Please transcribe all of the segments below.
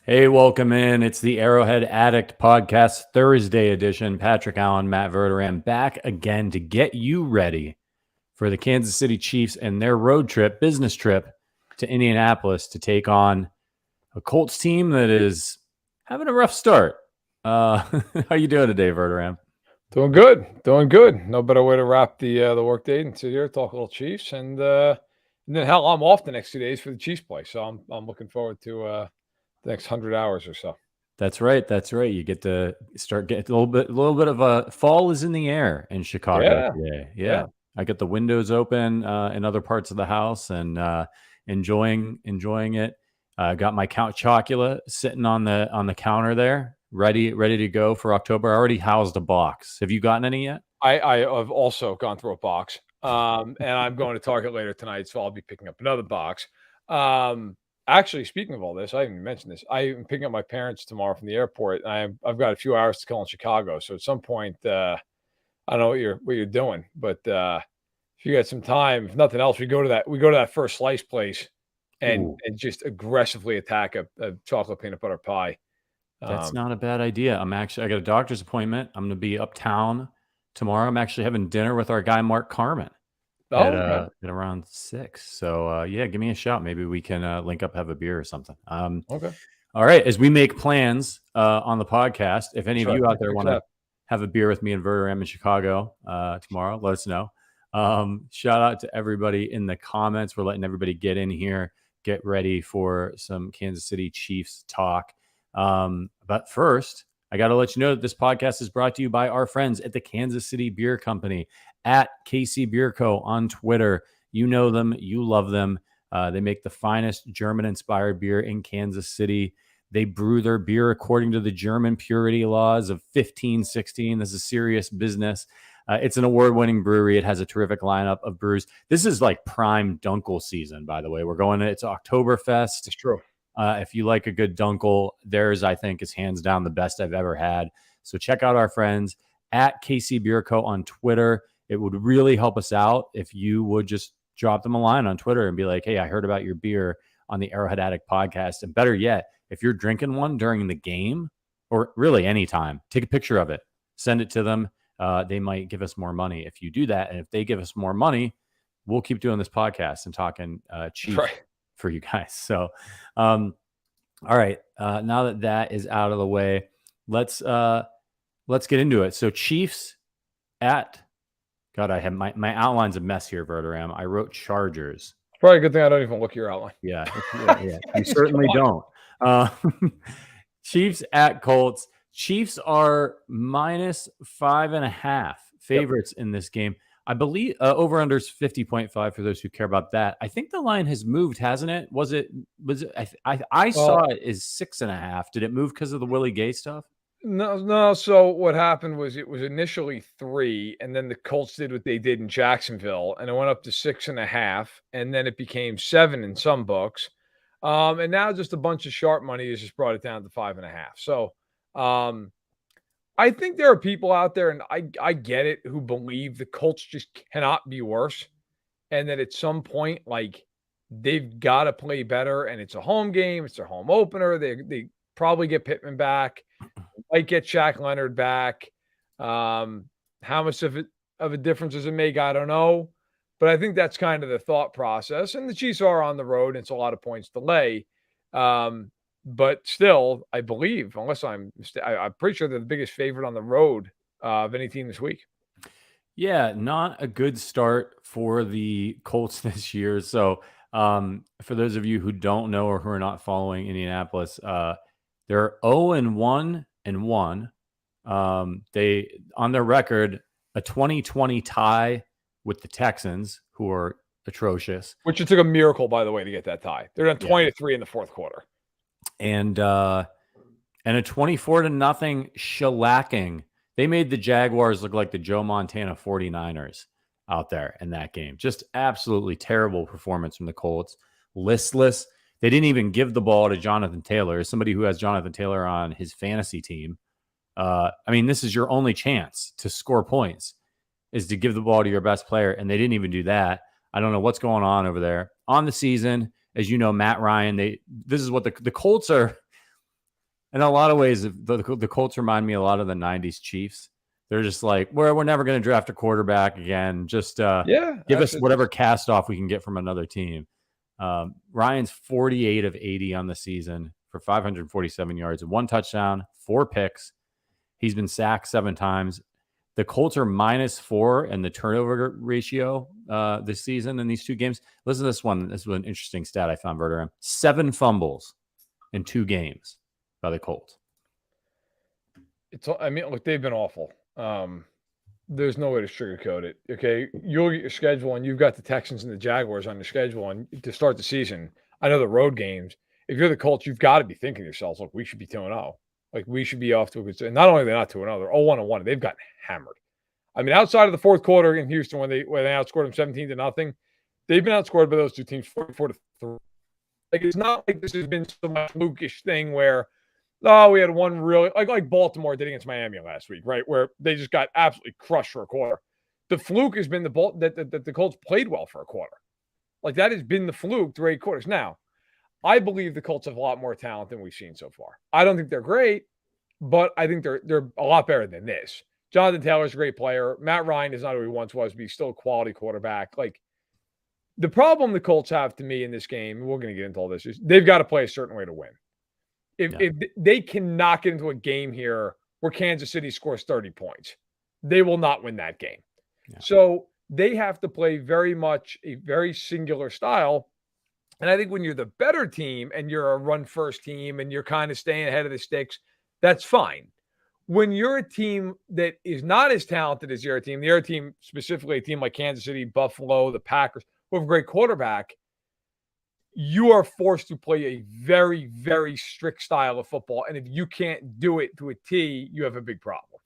Hey, welcome in. It's the Arrowhead Addict podcast Thursday edition. Patrick Allen, Matt Verderame back again to get you ready for the Kansas City Chiefs and their road trip, business trip to Indianapolis to take on a Colts team that is having a rough start. How you doing today, Verderame? Doing good. No better way to wrap the work day and sit here, talk a little Chiefs, and then hell, I'm off the next 2 days for the Chiefs play, so I'm looking forward to the next 100 hours or so. That's right. You get to start getting a little bit of a fall is in the air in Chicago today. Yeah. I got the windows open in other parts of the house and enjoying it. Got my Count Chocula sitting on the counter there, ready to go for October. I already housed a box. Have you gotten any yet? I have also gone through a box, and I'm going to Target later tonight, so I'll be picking up another box. Actually, speaking of all this, I didn't even mention this. I'm picking up my parents tomorrow from the airport. I've got a few hours to kill in Chicago, so at some point, I don't know what you're doing, but if you got some time, if nothing else, we go to that first slice place and just aggressively attack a chocolate peanut butter pie. That's not a bad idea. I got a doctor's appointment. I'm going to be uptown tomorrow. I'm actually having dinner with our guy Mark Carmen at around 6. So give me a shout. Maybe we can link up, have a beer or something. Okay. All right. As we make plans on the podcast, if any of you out there want to have a beer with me and Verderame in Chicago tomorrow, let us know. Shout out to everybody in the comments. We're letting everybody get in here, get ready for some Kansas City Chiefs talk. But first, I got to let you know that this podcast is brought to you by our friends at the Kansas City Beer Company at KC Beer Co. on Twitter. You know them. You love them. They make the finest German-inspired beer in Kansas City. They brew their beer according to the German purity laws of 1516. This is serious business. It's an award-winning brewery. It has a terrific lineup of brews. This is like prime Dunkel season, by the way. It's Oktoberfest. It's true. If you like a good Dunkel, theirs, I think, is hands down the best I've ever had. So check out our friends at KC Beer Co. on Twitter. It would really help us out if you would just drop them a line on Twitter and be like, hey, I heard about your beer on the Arrowhead Addict podcast. And better yet, if you're drinking one during the game or really anytime, take a picture of it, send it to them. They might give us more money if you do that. And if they give us more money, we'll keep doing this podcast and talking cheap for you guys. So, all right. Now that is out of the way, let's get into it. So Chiefs at God, I have my outline's a mess here, Verderame. I wrote Chargers. Probably a good thing I don't even look at your outline. Yeah. You certainly don't. Chiefs at Colts. Chiefs are -5.5 favorites in this game. I believe over-under is 50.5 for those who care about that. I think the line has moved, hasn't it? Was it? I saw it as 6.5. Did it move because of the Willie Gay stuff? No. So what happened was it was initially 3, and then the Colts did what they did in Jacksonville, and it went up to 6.5, and then it became 7 in some books. And now just a bunch of sharp money has just brought it down to 5.5. So I think there are people out there, and I get it, who believe the Colts just cannot be worse, and that at some point, like, they've got to play better, and it's a home game, it's their home opener. They probably get Pittman back, might get Shaq Leonard back. How much of a difference does it make? I don't know, but I think that's kind of the thought process. And the Chiefs are on the road, and it's a lot of points delay. But still, I believe, unless I'm pretty sure they're the biggest favorite on the road of any team this week. Yeah, not a good start for the Colts this year. So for those of you who don't know or who are not following Indianapolis, they're 0-1-1. They, on their record, a 2020 tie with the Texans, who are atrocious. Which it took a miracle, by the way, to get that tie. They're down 20-3 in the fourth quarter. And a 24-0 shellacking. They made the Jaguars look like the Joe Montana 49ers out there in that game. Just absolutely terrible performance from the Colts. Listless. They didn't even give the ball to Jonathan Taylor, as somebody who has Jonathan Taylor on his fantasy team. I mean, this is your only chance to score points, is to give the ball to your best player, and they didn't even do that. I don't know what's going on over there. on the season, as you know, Matt Ryan, this is what the Colts are. In a lot of ways, the Colts remind me a lot of the 90s Chiefs. They're just like, we're never going to draft a quarterback again. Just give us whatever cast off we can get from another team. Ryan's 48 of 80 on the season for 547 yards and 1 touchdown, 4 picks. He's been sacked 7 times. The Colts are -4 in the turnover ratio this season in these 2 games. Listen to this one. This was an interesting stat I found, Verderame. 7 fumbles in 2 games by the Colts. Look, they've been awful. There's no way to sugarcoat it. Okay, you'll get your schedule, and you've got the Texans and the Jaguars on your schedule, and to start the season, I know the road games. If you're the Colts, you've got to be thinking to yourselves, look, we should be 2-0. Like, we should be off to a good start. And not only are they not 2-0, they're 0-1-1. They've gotten hammered. I mean, outside of the fourth quarter in Houston when they outscored them 17-0, they've been outscored by those 2 teams 44-3. Like, it's not like this has been some flukish thing where, we had one really like Baltimore did against Miami last week, right? Where they just got absolutely crushed for a quarter. The fluke has been that the Colts played well for a quarter. Like, that has been the fluke through 8 quarters. Now, I believe the Colts have a lot more talent than we've seen so far. I don't think they're great, but I think they're a lot better than this. Jonathan Taylor's a great player. Matt Ryan is not who he once was, but he's still a quality quarterback. Like, the problem the Colts have to me in this game, and we're going to get into all this, is they've got to play a certain way to win. If they cannot get into a game here where Kansas City scores 30 points, they will not win that game. Yeah. So they have to play very much a very singular style. And I think when you're the better team and you're a run-first team and you're kind of staying ahead of the sticks, that's fine. When you're a team that is not as talented as your team, the other team, specifically a team like Kansas City, Buffalo, the Packers, who have a great quarterback, you are forced to play a very, very strict style of football. And if you can't do it to a T, you have a big problem.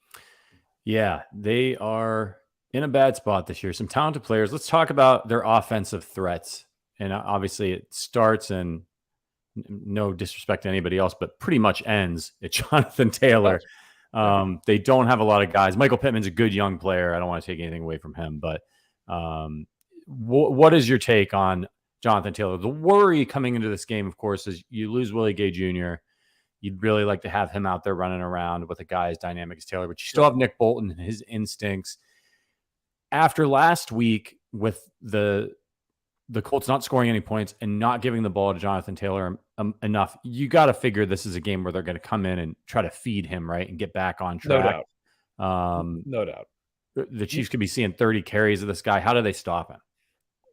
Yeah, they are in a bad spot this year. Some talented players. Let's talk about their offensive threats. And obviously it starts, and no disrespect to anybody else, but pretty much ends at Jonathan Taylor. They don't have a lot of guys. Michael Pittman's a good young player. I don't want to take anything away from him. But what is your take on Jonathan Taylor? The worry coming into this game, of course, is you lose Willie Gay Jr. You'd really like to have him out there running around with a guy as dynamic as Taylor, but you still have Nick Bolton and his instincts. After last week with the Colts not scoring any points and not giving the ball to Jonathan Taylor enough, you got to figure this is a game where they're going to come in and try to feed him, right, and get back on track. No doubt. The Chiefs could be seeing 30 carries of this guy. How do they stop him?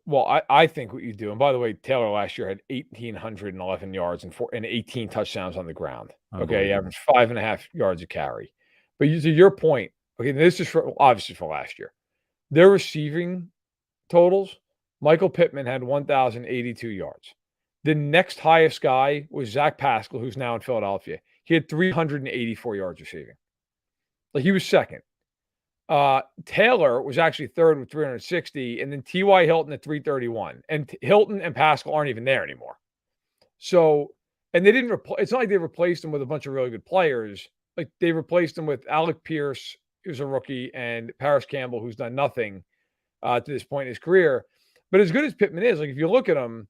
Well, I think what you do, and by the way, Taylor last year had 1,811 yards and 18 touchdowns on the ground. Okay, he averaged 5.5 yards a carry. But to your point, okay, this is obviously for last year. Their receiving totals, Michael Pittman had 1,082 yards. The next highest guy was Zach Pascal, who's now in Philadelphia. He had 384 yards receiving. Like, he was second. Taylor was actually third with 360, and then T.Y. Hilton at 331. And Hilton and Pascal aren't even there anymore. So, and they didn't it's not like they replaced him with a bunch of really good players. Like, they replaced him with Alec Pierce, who's a rookie, and Paris Campbell, who's done nothing to this point in his career. But as good as Pittman is, like, if you look at him,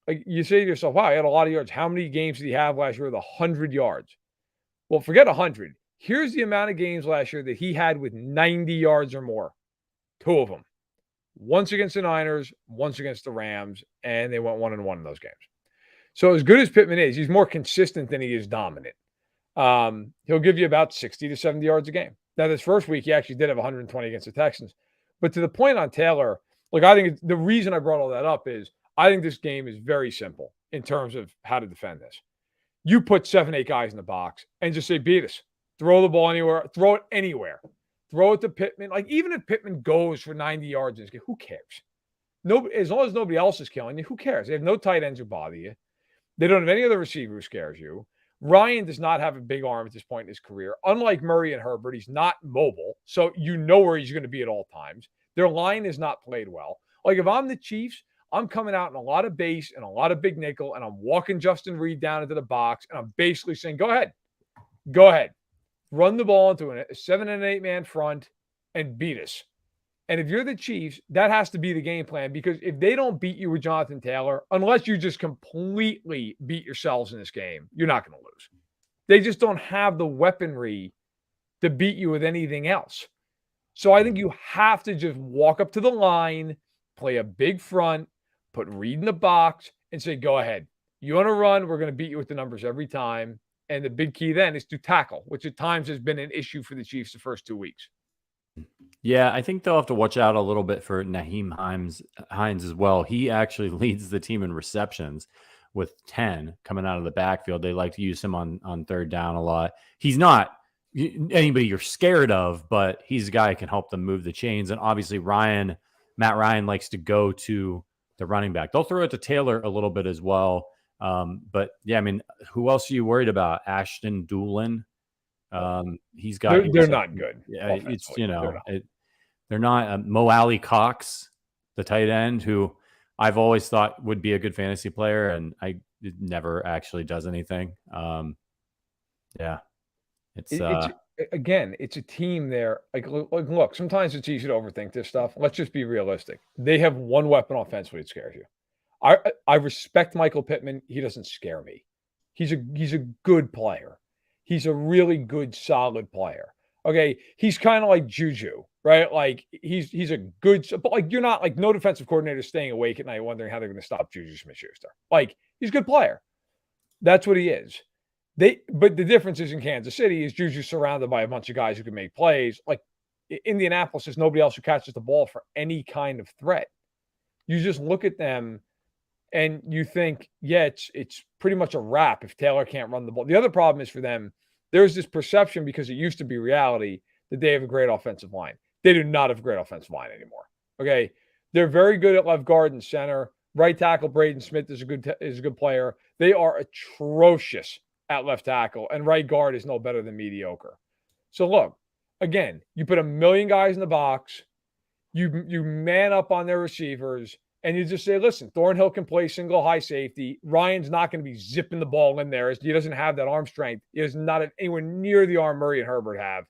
like, you say to yourself, wow, he had a lot of yards. How many games did he have last year with 100 yards? Well, forget 100. Here's the amount of games last year that he had with 90 yards or more. 2 of them. Once against the Niners, once against the Rams, and they went 1-1 in those games. So as good as Pittman is, he's more consistent than he is dominant. He'll give you about 60 to 70 yards a game. Now, this first week, he actually did have 120 against the Texans. But to the point on Taylor, look, I think the reason I brought all that up is I think this game is very simple in terms of how to defend this. You put 7-8 guys in the box and just say, beat us. Throw the ball anywhere. Throw it anywhere. Throw it to Pittman. Like, even if Pittman goes for 90 yards in this game, who cares? Nobody, as long as nobody else is killing you, who cares? They have no tight ends who bother you. They don't have any other receiver who scares you. Ryan does not have a big arm at this point in his career. Unlike Murray and Herbert, he's not mobile, so you know where he's going to be at all times. Their line is not played well. Like, if I'm the Chiefs, I'm coming out in a lot of base and a lot of big nickel, and I'm walking Justin Reed down into the box, and I'm basically saying, go ahead. Go ahead. Run the ball into a 7 and 8 man front and beat us. And if you're the Chiefs, that has to be the game plan, because if they don't beat you with Jonathan Taylor, unless you just completely beat yourselves in this game, you're not going to lose. They just don't have the weaponry to beat you with anything else. So I think you have to just walk up to the line, play a big front, put Reed in the box, and say, go ahead. You want to run, we're going to beat you with the numbers every time. And the big key then is to tackle, which at times has been an issue for the Chiefs the first 2 weeks. Yeah, I think they'll have to watch out a little bit for Naheem Hines as well. He actually leads the team in receptions with 10 coming out of the backfield. They like to use him on third down a lot. He's not anybody you're scared of, but he's a guy who can help them move the chains. And obviously Matt Ryan likes to go to the running back. They'll throw it to Taylor a little bit as well. But yeah, I mean, who else are you worried about? Ashton Doolin. He's got. They're not good. Yeah, it's they're not. Mo Alley Cox, the tight end, who I've always thought would be a good fantasy player, and it never actually does anything. Yeah, it's again, it's a team there. Like, look, sometimes it's easy to overthink this stuff. Let's just be realistic. They have one weapon offensively that scares you. I respect Michael Pittman. He doesn't scare me. He's a good player. He's a really good, solid player. Okay, he's kind of like Juju, right? Like he's a good, but like you're not like no defensive coordinator staying awake at night wondering how they're going to stop Juju Smith-Schuster. Like he's a good player. That's what he is. But the difference is in Kansas City is Juju surrounded by a bunch of guys who can make plays. Like Indianapolis, there's nobody else who catches the ball for any kind of threat. You just look at them and you think, yeah, it's pretty much a wrap if Taylor can't run the ball. The other problem is for them, there's this perception, because it used to be reality, that they have a great offensive line. They do not have a great offensive line anymore. Okay, they're very good at left guard and center. Right tackle Braden Smith is a good player. They are atrocious at left tackle, and right guard is no better than mediocre. So look, again, you put a million guys in the box, you man up on their receivers, and you just say, listen, Thornhill can play single high safety. Ryan's not going to be zipping the ball in there. He doesn't have that arm strength. He is not anywhere near the arm Murray and Herbert have.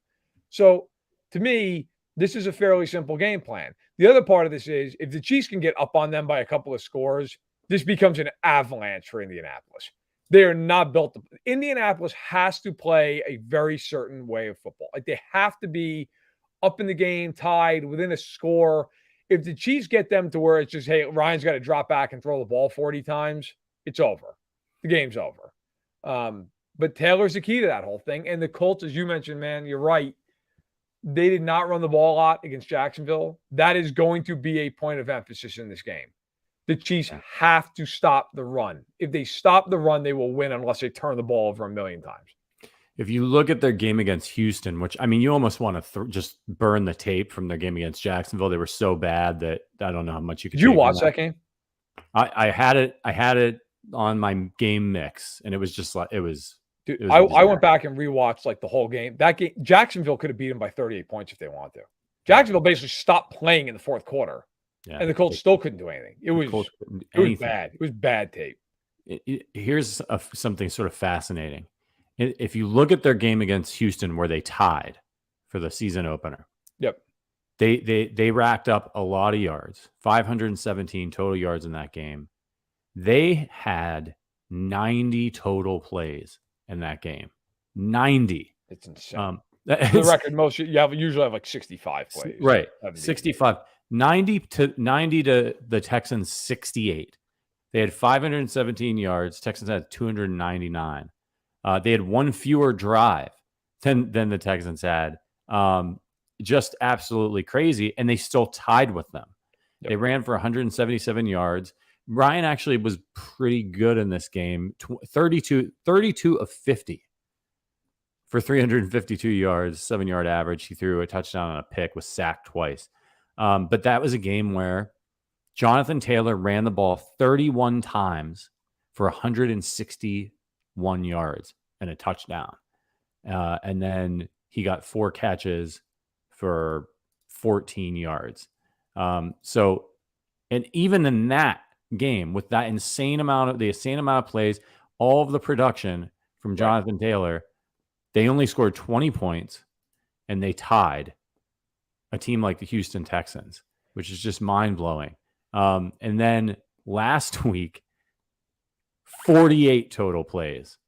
So to me, this is a fairly simple game plan. The other part of this is if the Chiefs can get up on them by a couple of scores, this becomes an avalanche for Indianapolis. They are not built to. Indianapolis has to play a very certain way of football. Like they have to be up in the game, tied, within a score. If the Chiefs get them to where it's just, hey, Ryan's got to drop back and throw the ball 40 times, it's over. The game's over. But Taylor's the key to that whole thing. And the Colts, as you mentioned, man, you're right. They did not run the ball a lot against Jacksonville. That is going to be a point of emphasis in this game. The Chiefs have to stop the run. If they stop the run, they will win unless they turn the ball over a million times. If you look at their game against Houston, which, I mean, you almost want to just burn the tape from their game against Jacksonville. They were so bad that I don't know how much you could. Did you watch that game? I had it on my game mix, and it was just like it was. Dude, I went back and rewatched like the whole game. That game, Jacksonville could have beat them by 38 points if they wanted to. Jacksonville basically stopped playing in the fourth quarter, and the Colts still couldn't do anything. It was bad. It was bad tape. Here's something sort of fascinating. If you look at their game against Houston, where they tied for the season opener, yep, they racked up a lot of yards, 517 total yards in that game. They had 90 total plays in that game. 90. It's insane. The record, most you usually have like 65 plays, right? 65, 90 to the Texans 68. They had 517 yards. Texans had 299. They had one fewer drive than the Texans had. Just absolutely crazy. And they still tied with them. Yep. They ran for 177 yards. Ryan actually was pretty good in this game. 32 of 50 for 352 yards, 7-yard average. He threw a touchdown on a pick, was sacked twice. But that was a game where Jonathan Taylor ran the ball 31 times for 161 yards and a touchdown. And then he got 4 catches for 14 yards. And even in that game, with that insane amount of plays, all of the production from Jonathan Taylor, they only scored 20 points and they tied a team like the Houston Texans, which is just mind-blowing. And then last week, 48 total plays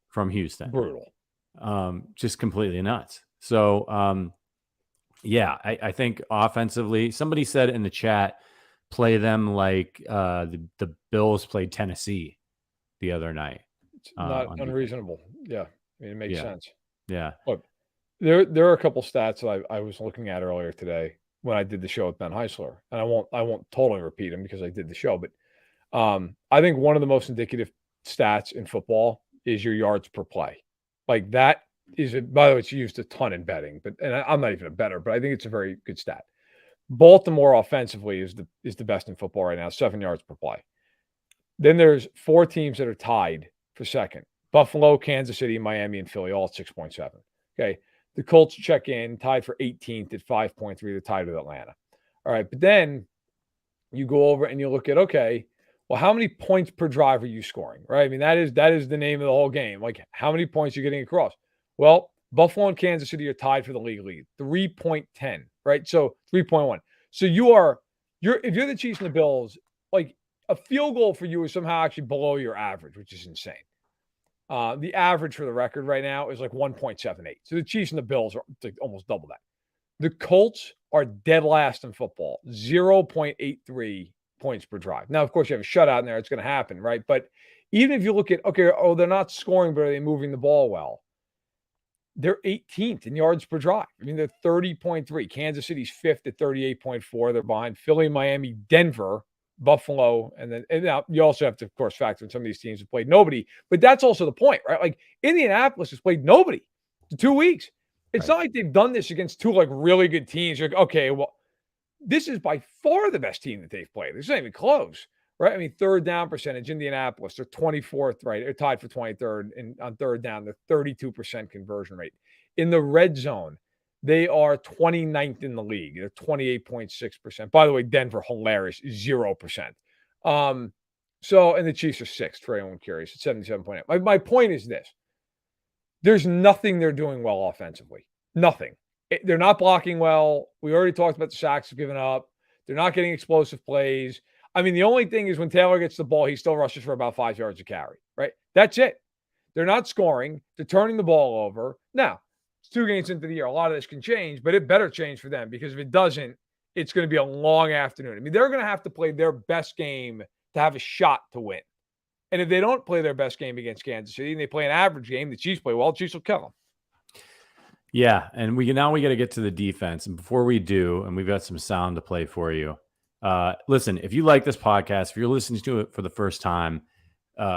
from Houston. Brutal. Just completely nuts. So, I think offensively, somebody said in the chat, play them like the Bills played Tennessee the other night. It's not unreasonable. Yeah. I mean, it makes sense. Yeah. Look, there are a couple stats that I was looking at earlier today when I did the show with Ben Heisler, and I won't totally repeat them because I did the show, but I think one of the most indicative stats in football is your yards per play. Like that is, by the way, it's used a ton in betting, and I'm not even a bettor, but I think it's a very good stat. Baltimore offensively is the best in football right now, 7 yards per play. Then there's 4 teams that are tied for second: Buffalo, Kansas City, Miami, and Philly, all at 6.7. Okay. The Colts check in, tied for 18th at 5.3. They're tied with Atlanta. All right. But then you go over and you look at, okay, well, how many points per drive are you scoring? Right. I mean, that is the name of the whole game. Like, how many points are you getting across? Well, Buffalo and Kansas City are tied for the league lead, 3.10. Right. So 3.1. So if you're the Chiefs and the Bills, like, a field goal for you is somehow actually below your average, which is insane. The average for the record right now is like 1.78. So the Chiefs and the Bills are like almost double that. The Colts are dead last in football, 0.83 points per drive. Now, of course, you have a shutout in there. It's going to happen, right? But even if you look at, they're not scoring, but are they moving the ball well? They're 18th in yards per drive. I mean, they're 30.3. Kansas City's 5th at 38.4. They're behind Philly, Miami, Denver, Buffalo, and now you also have to, of course, factor in some of these teams have played nobody. But that's also the point, right? Like, Indianapolis has played nobody for 2 weeks. It's not like they've done this against 2 like really good teams. You're like, okay, well, this is by far the best team that they've played. It's not even close, right? I mean, third down percentage, Indianapolis, they're 24th, right? They're tied for 23rd, and on third down, they're 32% conversion rate. In the red zone, they are 29th in the league. They're 28.6%. By the way, Denver, hilarious, 0%. And the Chiefs are 6th, for anyone curious, at 77.8. My point is this. There's nothing they're doing well offensively. Nothing. They're not blocking well. We already talked about the sacks giving up. They're not getting explosive plays. I mean, the only thing is when Taylor gets the ball, he still rushes for about 5 yards a carry, right? That's it. They're not scoring. They're turning the ball over. Now, it's 2 games into the year. A lot of this can change, but it better change for them, because if it doesn't, it's going to be a long afternoon. I mean, they're going to have to play their best game to have a shot to win. And if they don't play their best game against Kansas City and they play an average game, the Chiefs play well, the Chiefs will kill them. Yeah, and we got to get to the defense. And before we do, and we've got some sound to play for you. Listen, if you like this podcast, if you're listening to it for the first time,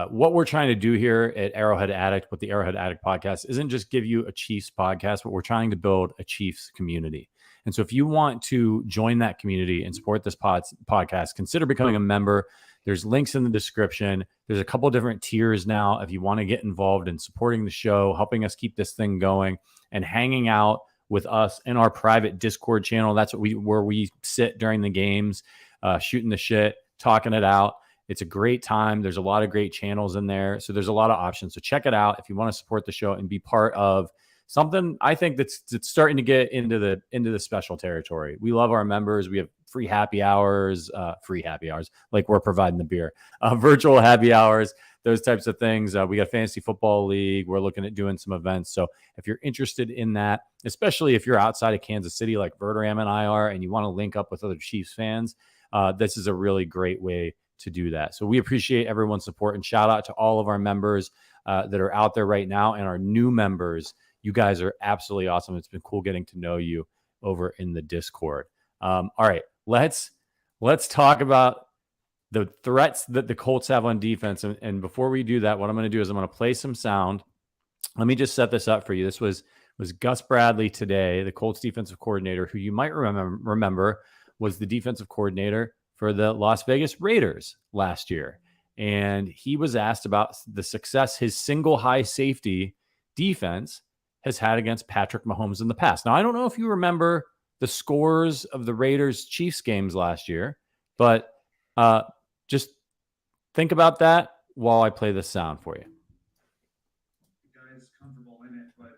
what we're trying to do here at Arrowhead Addict with the Arrowhead Addict podcast isn't just give you a Chiefs podcast, but we're trying to build a Chiefs community. And so if you want to join that community and support this podcast, consider becoming a member. There's links in the description. There's a couple of different tiers now if you want to get involved in supporting the show, helping us keep this thing going, and hanging out with us in our private Discord channel. That's where we sit during the games, shooting the shit, talking it out. It's a great time. There's a lot of great channels in there. So there's a lot of options. So check it out if you want to support the show and be part of something I think that's starting to get into the special territory. We love our members. We have free happy hours, like we're providing the beer, virtual happy hours, those types of things. We got Fantasy Football League. We're looking at doing some events. So if you're interested in that, especially if you're outside of Kansas City, like Verderame and I are, and you want to link up with other Chiefs fans, this is a really great way to do that. So we appreciate everyone's support, and shout out to all of our members that are out there right now, and our new members. You guys are absolutely awesome. It's been cool getting to know you over in the Discord. All right, let's talk about the threats that the Colts have on defense. And before we do that, what I'm going to do is I'm going to play some sound. Let me just set this up for you. This was Gus Bradley today, the Colts defensive coordinator, who you might remember was the defensive coordinator for the Las Vegas Raiders last year. And he was asked about the success his single high safety defense has had against Patrick Mahomes in the past. Now, I don't know if you remember the scores of the Raiders-Chiefs games last year, but just think about that while I play this sound for you. The guy is comfortable in it, but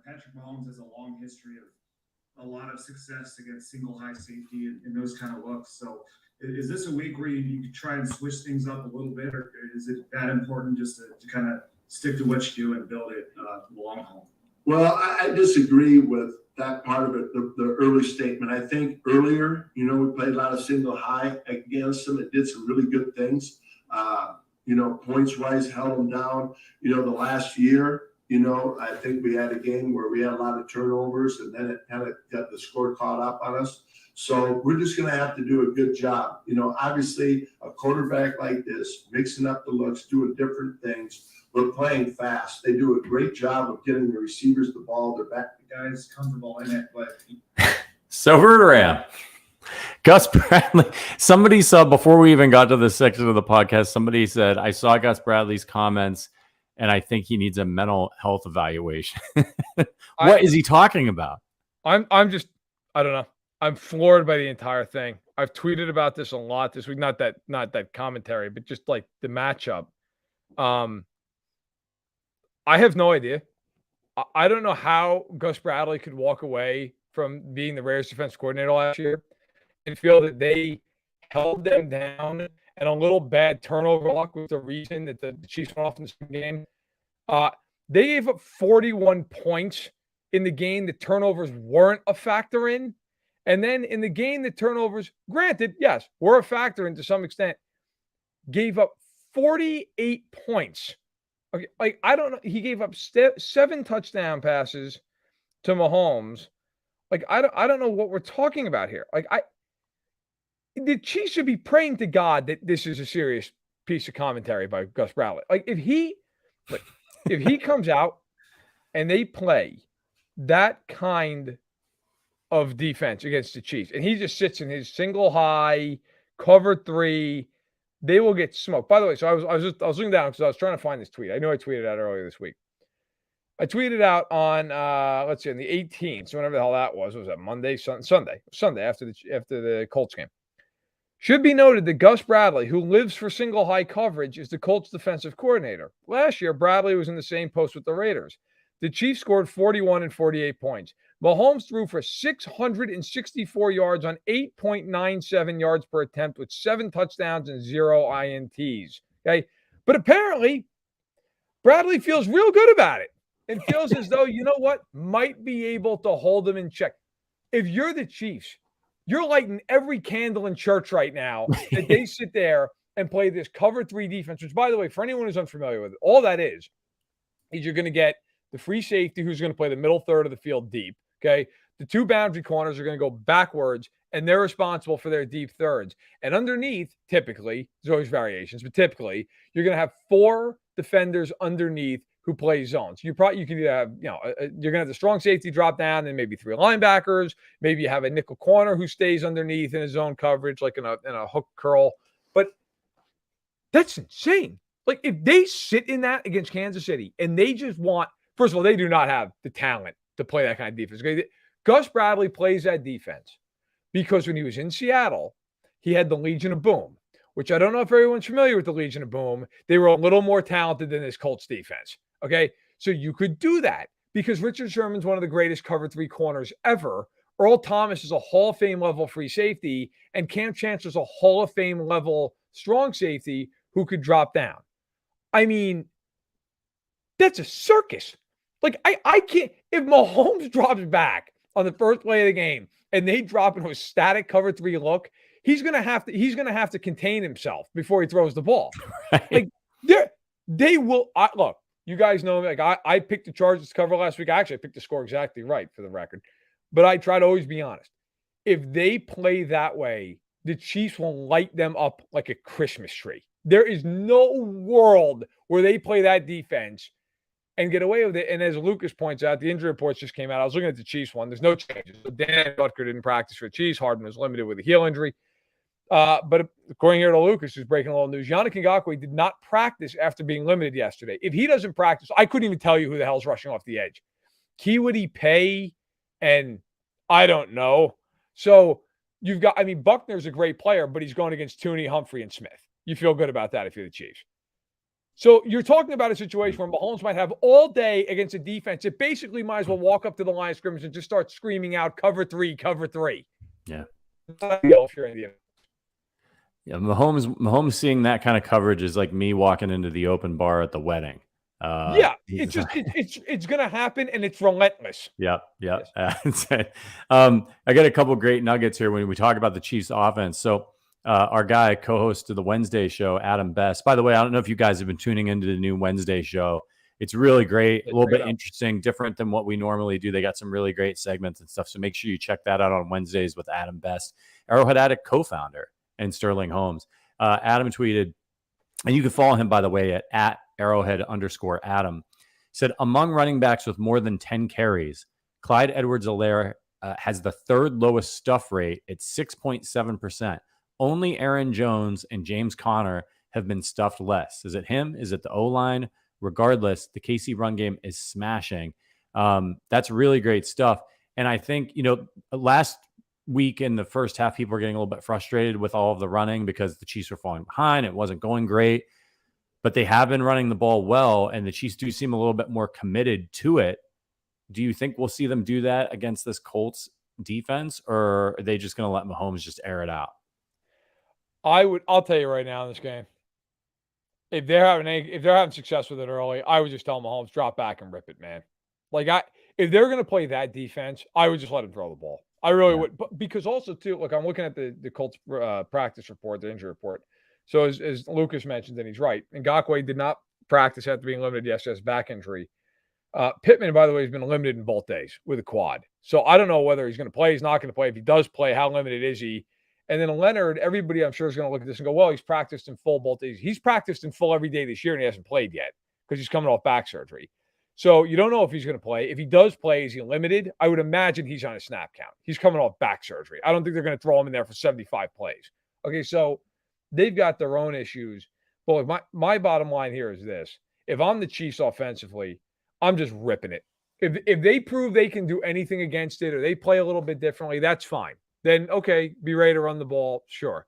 Patrick Mahomes has a long history of a lot of success against single high safety and those kind of looks. So is this a week where you can try and switch things up a little bit, or is it that important just to kind of stick to what you do and build it for the long haul? Well, I disagree with that part of it, the early statement. I think earlier, we played a lot of single high against them. It did some really good things. Points-wise, held them down. The last year, I think we had a game where we had a lot of turnovers, and then it kind of got the score caught up on us. So we're just going to have to do a good job. Obviously, a quarterback like this, mixing up the looks, doing different things. We're playing fast. They do a great job of getting the receivers the ball. They're back. The guys comfortable in it, but so Verderame. Gus Bradley. Somebody saw before we even got to this section of the podcast, somebody said, I saw Gus Bradley's comments and I think he needs a mental health evaluation. What is he talking about? I don't know. I'm floored by the entire thing. I've tweeted about this a lot this week. Not that commentary, but just like the matchup. I have no idea. I don't know how Gus Bradley could walk away from being the Raiders defensive coordinator last year and feel that they held them down, and a little bad turnover luck was the reason that the Chiefs went off in the game. They gave up 41 points in the game. The turnovers weren't a factor in. And then in the game, the turnovers, granted, yes, were a factor in to some extent, gave up 48 points. Okay, like, I don't know. He gave up 7 touchdown passes to Mahomes. Like, I don't know what we're talking about here. Like, the Chiefs should be praying to God that this is a serious piece of commentary by Gus Bradley. Like, if he comes out and they play that kind of defense against the Chiefs, and he just sits in his single high, cover 3, they will get smoked. By the way, so I was looking down because I was trying to find this tweet. I know I tweeted out earlier this week. I tweeted out on on the 18th, so whenever the hell that was that Monday, Sunday after the Colts game. Should be noted that Gus Bradley, who lives for single high coverage, is the Colts defensive coordinator. Last year, Bradley was in the same post with the Raiders. The Chiefs scored 41 and 48 points. Mahomes threw for 664 yards on 8.97 yards per attempt with 7 touchdowns and 0 INTs. Okay. But apparently, Bradley feels real good about it and feels as though, might be able to hold them in check. If you're the Chiefs, you're lighting every candle in church right now that they sit there and play this cover 3 defense, which, by the way, for anyone who's unfamiliar with it, all that is you're going to get the free safety who's going to play the middle third of the field deep. Okay. The 2 boundary corners are going to go backwards, and they're responsible for their deep thirds. And underneath, typically, there's always variations, but typically, you're going to have 4 defenders underneath who play zones. You can either have, you're going to have the strong safety drop down, then maybe 3 linebackers. Maybe you have a nickel corner who stays underneath in a zone coverage, like in a hook curl. But that's insane. Like, if they sit in that against Kansas City and they just want, first of all, they do not have the talent to play that kind of defense. Okay? Gus Bradley plays that defense because when he was in Seattle, he had the Legion of Boom, which I don't know if everyone's familiar with the Legion of Boom. They were a little more talented than this Colts defense. Okay. So you could do that because Richard Sherman's one of the greatest cover 3 corners ever. Earl Thomas is a Hall of Fame level free safety, and Cam Chancellor's a Hall of Fame level strong safety who could drop down. I mean, that's a circus. Like, I can't, if Mahomes drops back on the first play of the game and they drop into a static cover 3 look, he's going to have to contain himself before he throws the ball. Right. Like, they will, look, you guys know me. Like, I picked the Chargers to cover last week. Actually, I picked the score exactly right for the record, but I try to always be honest. If they play that way, the Chiefs will light them up like a Christmas tree. There is no world where they play that defense and get away with it. And as Lucas points out, the injury reports just came out. I was looking at the Chiefs one. There's no changes. So Dan Butker didn't practice for the Chiefs. Hardman was limited with a heel injury. But according here to Lucas, who's breaking a little news, Yannick Ngakoue did not practice after being limited yesterday. If he doesn't practice, I couldn't even tell you who the hell's rushing off the edge. Kiwity Pay, and I don't know. So you've got, Buckner's a great player, but he's going against Tooney, Humphrey, and Smith. You feel good about that if you're the Chiefs. So you're talking about a situation where Mahomes might have all day against a defense that basically might as well walk up to the line of scrimmage and just start screaming out, cover three, cover three. Yeah. If you're Indiana. Yeah, Mahomes seeing that kind of coverage is like me walking into the open bar at the wedding. It's just it's gonna happen, and it's relentless. Yep. I got a couple great nuggets here when we talk about the Chiefs offense. So our guy, co-host of the Wednesday show, Adam Best. By the way, I don't know if you guys have been tuning into the new Wednesday show. It's really great, a little bit interesting, different than what we normally do. They got some really great segments and stuff. So make sure you check that out on Wednesdays with Adam Best, Arrowhead Addict co-founder, and Sterling Holmes. Adam tweeted, and you can follow him, by the way, at Arrowhead_Adam. Said, among running backs with more than 10 carries, Clyde Edwards-Helaire has the third lowest stuff rate at 6.7%. Only Aaron Jones and James Conner have been stuffed less. Is it him? Is it the O-line? Regardless, the KC run game is smashing. That's really great stuff. And I think, last week in the first half, people were getting a little bit frustrated with all of the running because the Chiefs were falling behind. It wasn't going great. But they have been running the ball well, and the Chiefs do seem a little bit more committed to it. Do you think we'll see them do that against this Colts defense, or are they just going to let Mahomes just air it out? I'll tell you right now in this game, if they're having success with it early, I would just tell Mahomes, drop back and rip it, man. If they're going to play that defense, I would just let him throw the ball. I really would. But because also, too, look, I'm looking at the Colts practice report, the injury report. So as Lucas mentioned, and he's right, Ngakoue did not practice after being limited yesterday as back injury. Pittman, by the way, has been limited in both days with a quad. So I don't know whether he's going to play, he's not going to play. If he does play, how limited is he? And then Leonard, everybody I'm sure is going to look at this and go, well, he's practiced in full both days. He's practiced in full every day this year, and he hasn't played yet because he's coming off back surgery. So you don't know if he's going to play. If he does play, is he limited? I would imagine he's on a snap count. He's coming off back surgery. I don't think they're going to throw him in there for 75 plays. Okay, so they've got their own issues. But look, my bottom line here is this. If I'm the Chiefs offensively, I'm just ripping it. If they prove they can do anything against it or they play a little bit differently, that's fine. Then, okay, be ready to run the ball, sure.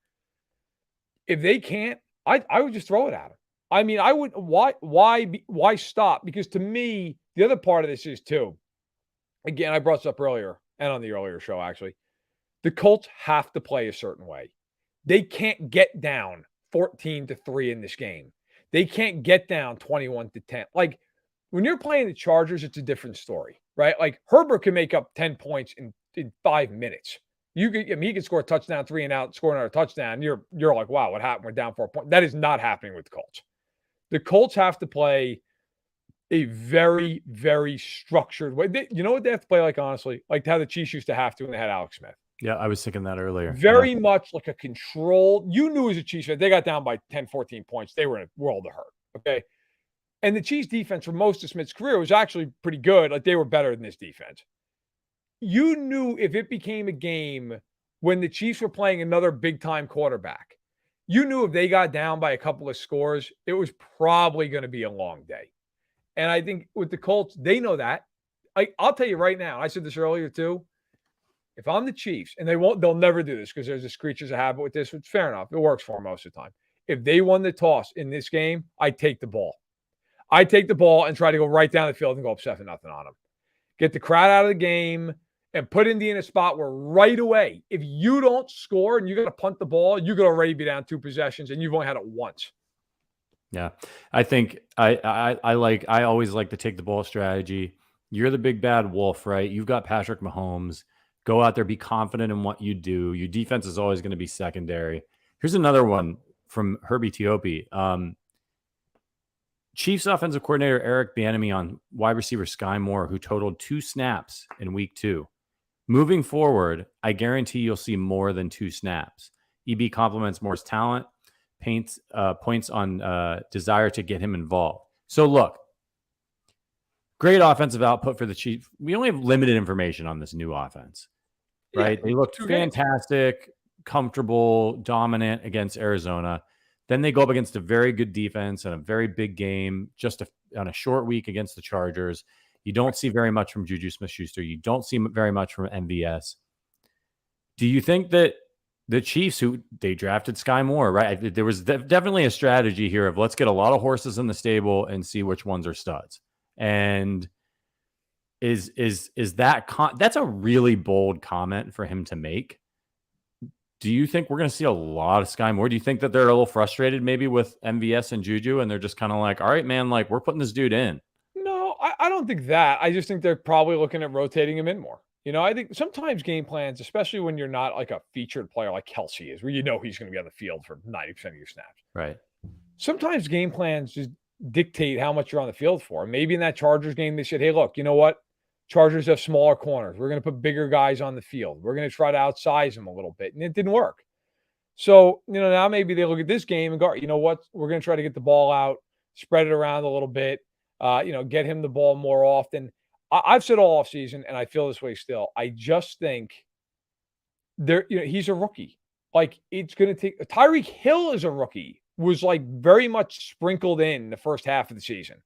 If they can't, I would just throw it at them. I mean, I would. Why stop? Because to me, the other part of this is too. Again, I brought this up earlier and on the earlier show actually. The Colts have to play a certain way. They can't get down 14-3 in this game. They can't get down 21-10. Like when you're playing the Chargers, it's a different story, right? Like Herbert can make up 10 points in 5 minutes. He can score a touchdown, 3 and out, score another touchdown. You're like, wow, what happened? We're down 4 points. That is not happening with the Colts. The Colts have to play a very, very structured way. You know what they have to play like, honestly? Like how the Chiefs used to have to when they had Alex Smith. Yeah, I was thinking that earlier. Very much like a controlled. You knew as a Chiefs fan, they got down by 10, 14 points. They were in a world of hurt, okay? And the Chiefs defense for most of Smith's career was actually pretty good. Like they were better than this defense. You knew if it became a game when the Chiefs were playing another big-time quarterback, you knew if they got down by a couple of scores, it was probably going to be a long day. And I think with the Colts, they know that. I'll tell you right now, I said this earlier too, if I'm the Chiefs, and they'll never do this because there's this creature's a habit with this, which fair enough. It works for them most of the time. If they won the toss in this game, I take the ball. I take the ball and try to go right down the field and go up 7-0 on them. Get the crowd out of the game and put Indy in a spot where right away, if you don't score and you got to punt the ball, you could already be down 2 possessions and you've only had it once. Yeah, I think I always like to take the ball strategy. You're the big bad wolf, right? You've got Patrick Mahomes. Go out there, be confident in what you do. Your defense is always going to be secondary. Here's another one from Herbie Tiopi. Chiefs offensive coordinator Eric Bieniemy on wide receiver Sky Moore, who totaled 2 snaps in week 2. Moving forward, I guarantee you'll see more than 2 snaps. EB compliments Moore's talent, points on desire to get him involved. So look, great offensive output for the Chiefs. We only have limited information on this new offense, right? Yeah, they looked fantastic, comfortable, dominant against Arizona. Then they go up against a very good defense and a very big game just on a short week against the Chargers. You don't see very much from Juju Smith-Schuster. You don't see very much from MVS. Do you think that the Chiefs, who they drafted Sky Moore, right? There was definitely a strategy here of let's get a lot of horses in the stable and see which ones are studs. And is that that's a really bold comment for him to make. Do you think we're going to see a lot of Sky Moore? Do you think that they're a little frustrated maybe with MVS and Juju, and they're just kind of like, all right, man, like we're putting this dude in? No, I don't think that. I just think they're probably looking at rotating him in more. I think sometimes game plans, especially when you're not like a featured player like Kelsey is, where he's going to be on the field for 90% of your snaps. Right. Sometimes game plans just dictate how much you're on the field for. Maybe in that Chargers game, they said, hey, look, you know what? Chargers have smaller corners. We're going to put bigger guys on the field. We're going to try to outsize them a little bit. And it didn't work. So, now maybe they look at this game and go, you know what? We're going to try to get the ball out, spread it around a little bit, get him the ball more often. I've said all offseason, and I feel this way still. I just think he's a rookie. Like, it's going to take – Tyreek Hill is a rookie, was like very much sprinkled in the first half of the season.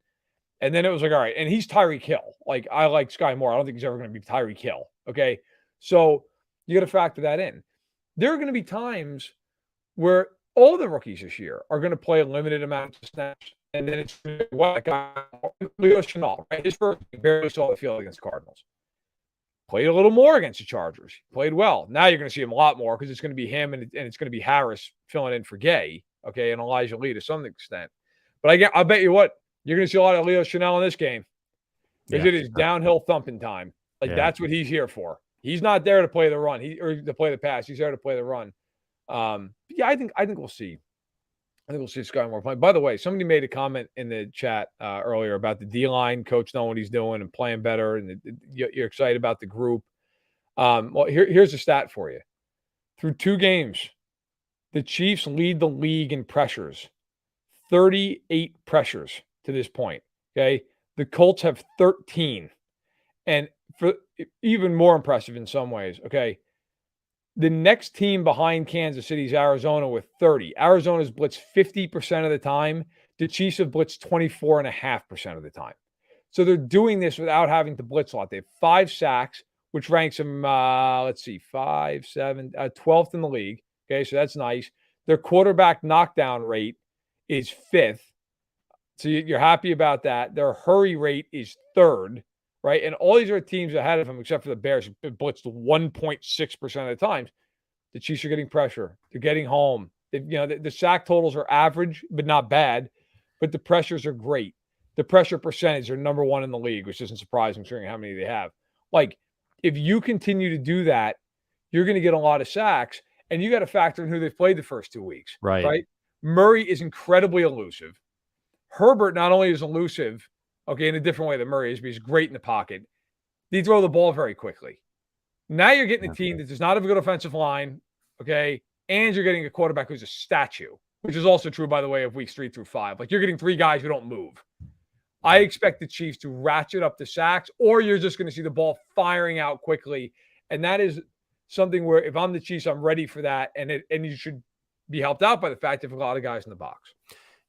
And then it was like, all right, and he's Tyreek Hill. Like, I like Sky Moore. I don't think he's ever going to be Tyreek Hill, okay? So you got to factor that in. There are going to be times where all the rookies this year are going to play a limited amount of snaps, and then it's what guy Leo Chenal, right? His first barely saw the field against the Cardinals. Played a little more against the Chargers. Played well. Now you're going to see him a lot more because it's going to be him and it's going to be Harris filling in for Gay, okay, and Elijah Lee to some extent. But I bet you what, you're going to see a lot of Leo Chenal in this game because it is downhill thumping time. Like that's what he's here for. He's not there to play the run or to play the pass. He's there to play the run. I think we'll see. I think we'll see Sky Moore playing. By the way, somebody made a comment in the chat earlier about the D-line coach knowing what he's doing and playing better, and you're excited about the group. Well, here's a stat for you. Through 2 games, the Chiefs lead the league in pressures. 38 pressures to this point, okay? The Colts have 13. And for even more impressive in some ways, okay, the next team behind Kansas City is Arizona with 30. Arizona's blitzed 50% of the time. The Chiefs have blitzed 24.5% of the time. So they're doing this without having to blitz a lot. They have 5 sacks, which ranks them, 12th in the league. Okay, so that's nice. Their quarterback knockdown rate is 5th. So you're happy about that. Their hurry rate is 3rd. Right. And all these are teams ahead of them, except for the Bears, who blitzed 1.6% of the times. The Chiefs are getting pressure. They're getting home. The sack totals are average, but not bad. But the pressures are great. The pressure percentage are number 1 in the league, which isn't surprising considering how many they have. Like, if you continue to do that, you're going to get a lot of sacks. And you got to factor in who they've played the first 2 weeks. Right. Murray is incredibly elusive. Herbert not only is elusive, okay, in a different way than Murray is, but he's great in the pocket. They throw the ball very quickly. Now you're getting a team that does not have a good offensive line, okay, and you're getting a quarterback who's a statue, which is also true, by the way, of weeks 3 through 5. Like, you're getting 3 guys who don't move. I expect the Chiefs to ratchet up the sacks, or you're just going to see the ball firing out quickly, and that is something where if I'm the Chiefs, I'm ready for that, and you should be helped out by the fact that there's a lot of guys in the box.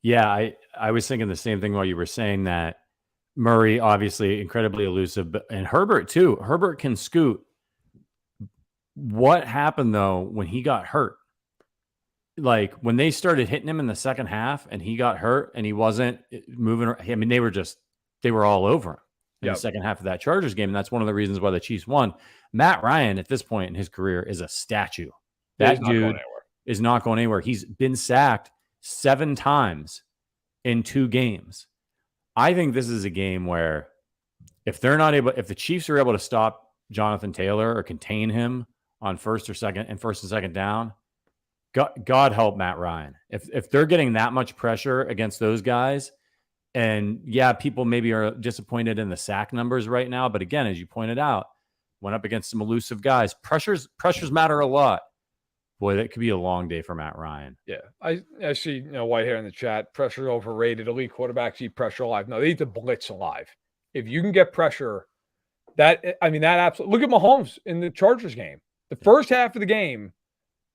Yeah, I was thinking the same thing while you were saying that. Murray, obviously, incredibly elusive, and Herbert, too. Herbert can scoot. What happened, though, when he got hurt? Like, when they started hitting him in the second half and he got hurt and he wasn't moving, I mean, they were all over him in the second half of that Chargers game, and that's one of the reasons why the Chiefs won. Matt Ryan, at this point in his career, is a statue. That dude is not going anywhere. He's been sacked 7 times in 2 games. I think this is a game where if the Chiefs are able to stop Jonathan Taylor or contain him on first and second down, God help Matt Ryan. If they're getting that much pressure against those guys, and people maybe are disappointed in the sack numbers right now, but again, as you pointed out, went up against some elusive guys. Pressures matter a lot. Boy, that could be a long day for Matt Ryan. Yeah, I see. White hair in the chat. Pressure overrated. Elite quarterbacks eat pressure alive. No, they eat the blitz alive. If you can get pressure, that absolutely. Look at Mahomes in the Chargers game. The first half of the game,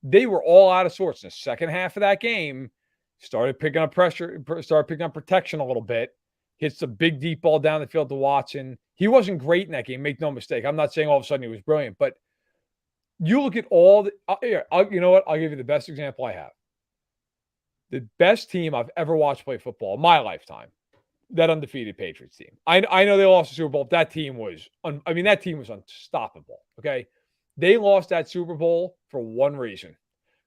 they were all out of sorts. In the second half of that game, started picking up pressure, started picking up protection a little bit. Hits the big deep ball down the field to Watson. He wasn't great in that game. Make no mistake. I'm not saying all of a sudden he was brilliant, but You look at all the you know what? I'll give you the best example I have. The best team I've ever watched play football in my lifetime, that undefeated Patriots team. I know they lost the Super Bowl. That team was that team was unstoppable, okay? They lost that Super Bowl for one reason,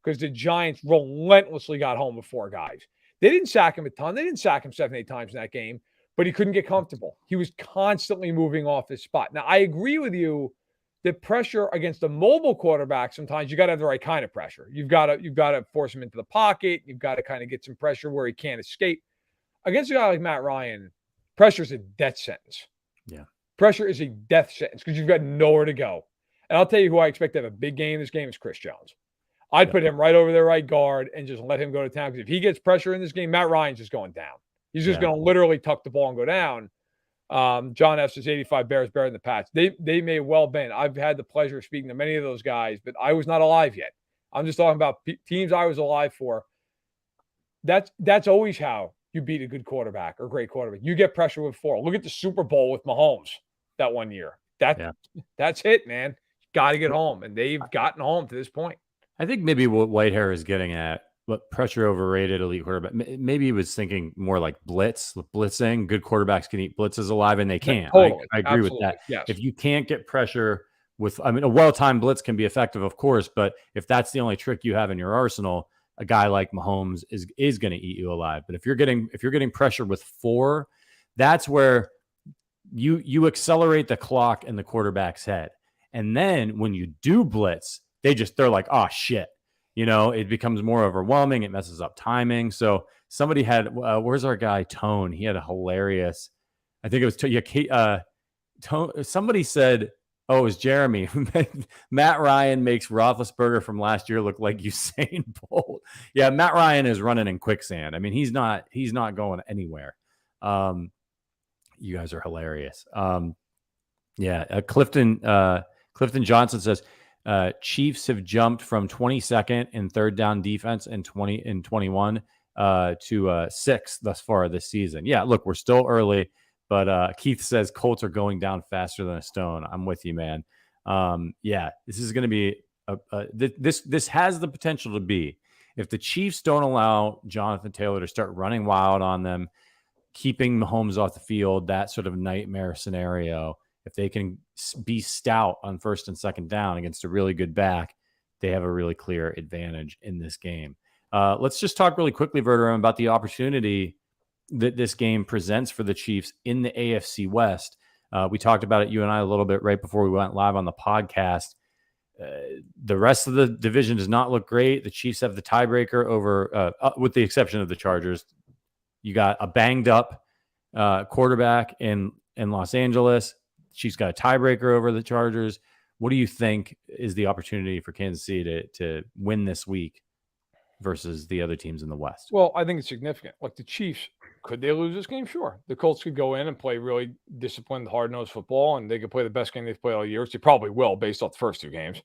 because the Giants relentlessly got home with 4 guys. They didn't sack him a ton. They didn't sack him 7, 8 times in that game, but he couldn't get comfortable. He was constantly moving off his spot. Now, I agree with you that pressure against a mobile quarterback, sometimes you got to have the right kind of pressure. You've got to force him into the pocket. You've got to kind of get some pressure where he can't escape. Against a guy like Matt Ryan, pressure is a death sentence. Yeah. Pressure is a death sentence because you've got nowhere to go. And I'll tell you who I expect to have a big game in this game is Chris Jones. I'd put him right over their right guard and just let him go to town, because if he gets pressure in this game, Matt Ryan's just going down. He's just going to literally tuck the ball and go down. John F. says 85 Bears better than the Pats. They may well been. I've had the pleasure of speaking to many of those guys, but I was not alive yet. I'm just talking about teams I was alive for. That's always how you beat a good quarterback or great quarterback. You get pressure with 4. Look at the Super Bowl with Mahomes that one year. That's it, man. Got to get home, and they've gotten home to this point. I think maybe what Whitehair is getting at, what pressure overrated elite quarterback. Maybe he was thinking more like blitzing. Good quarterbacks can eat blitzes alive, and they can. Totally. I agree with that. Yes. If you can't get pressure with, a well-timed blitz can be effective, of course, but if that's the only trick you have in your arsenal, a guy like Mahomes is going to eat you alive. But if you're getting pressure with 4, that's where you accelerate the clock in the quarterback's head. And then when you do blitz, they're like, oh shit, it becomes more overwhelming. It messes up timing. So somebody had, where's our guy Tone? He had a hilarious, I think it was Tone. Somebody said, oh, it was Jeremy. Matt Ryan makes Roethlisberger from last year look like Usain Bolt. Yeah, Matt Ryan is running in quicksand. I mean, he's not going anywhere. You guys are hilarious. Clifton Johnson says Chiefs have jumped from 22nd in third down defense in 21 to 6th thus far this season. Yeah, look, we're still early. But Keith says Colts are going down faster than a stone. I'm with you, man. This is going to be this has the potential to be, if the Chiefs don't allow Jonathan Taylor to start running wild on them, keeping Mahomes off the field, that sort of nightmare scenario. If they can be stout on first and second down against a really good back, they have a really clear advantage in this game. Let's just talk really quickly, Verderame, about the opportunity that this game presents for the Chiefs in the AFC West. We talked about it, you and I, a little bit right before we went live on the podcast. The rest of the division does not look great. The Chiefs have the tiebreaker over, with the exception of the Chargers. You got a banged up quarterback in Los Angeles. Chiefs got a tiebreaker over the Chargers. What do you think is the opportunity for Kansas City to win this week versus the other teams in the West? Well, I think it's significant. Like the Chiefs, could they lose this game? Sure. The Colts could go in and play really disciplined, hard-nosed football, and they could play the best game they've played all year, which they probably will based off the first 2 games.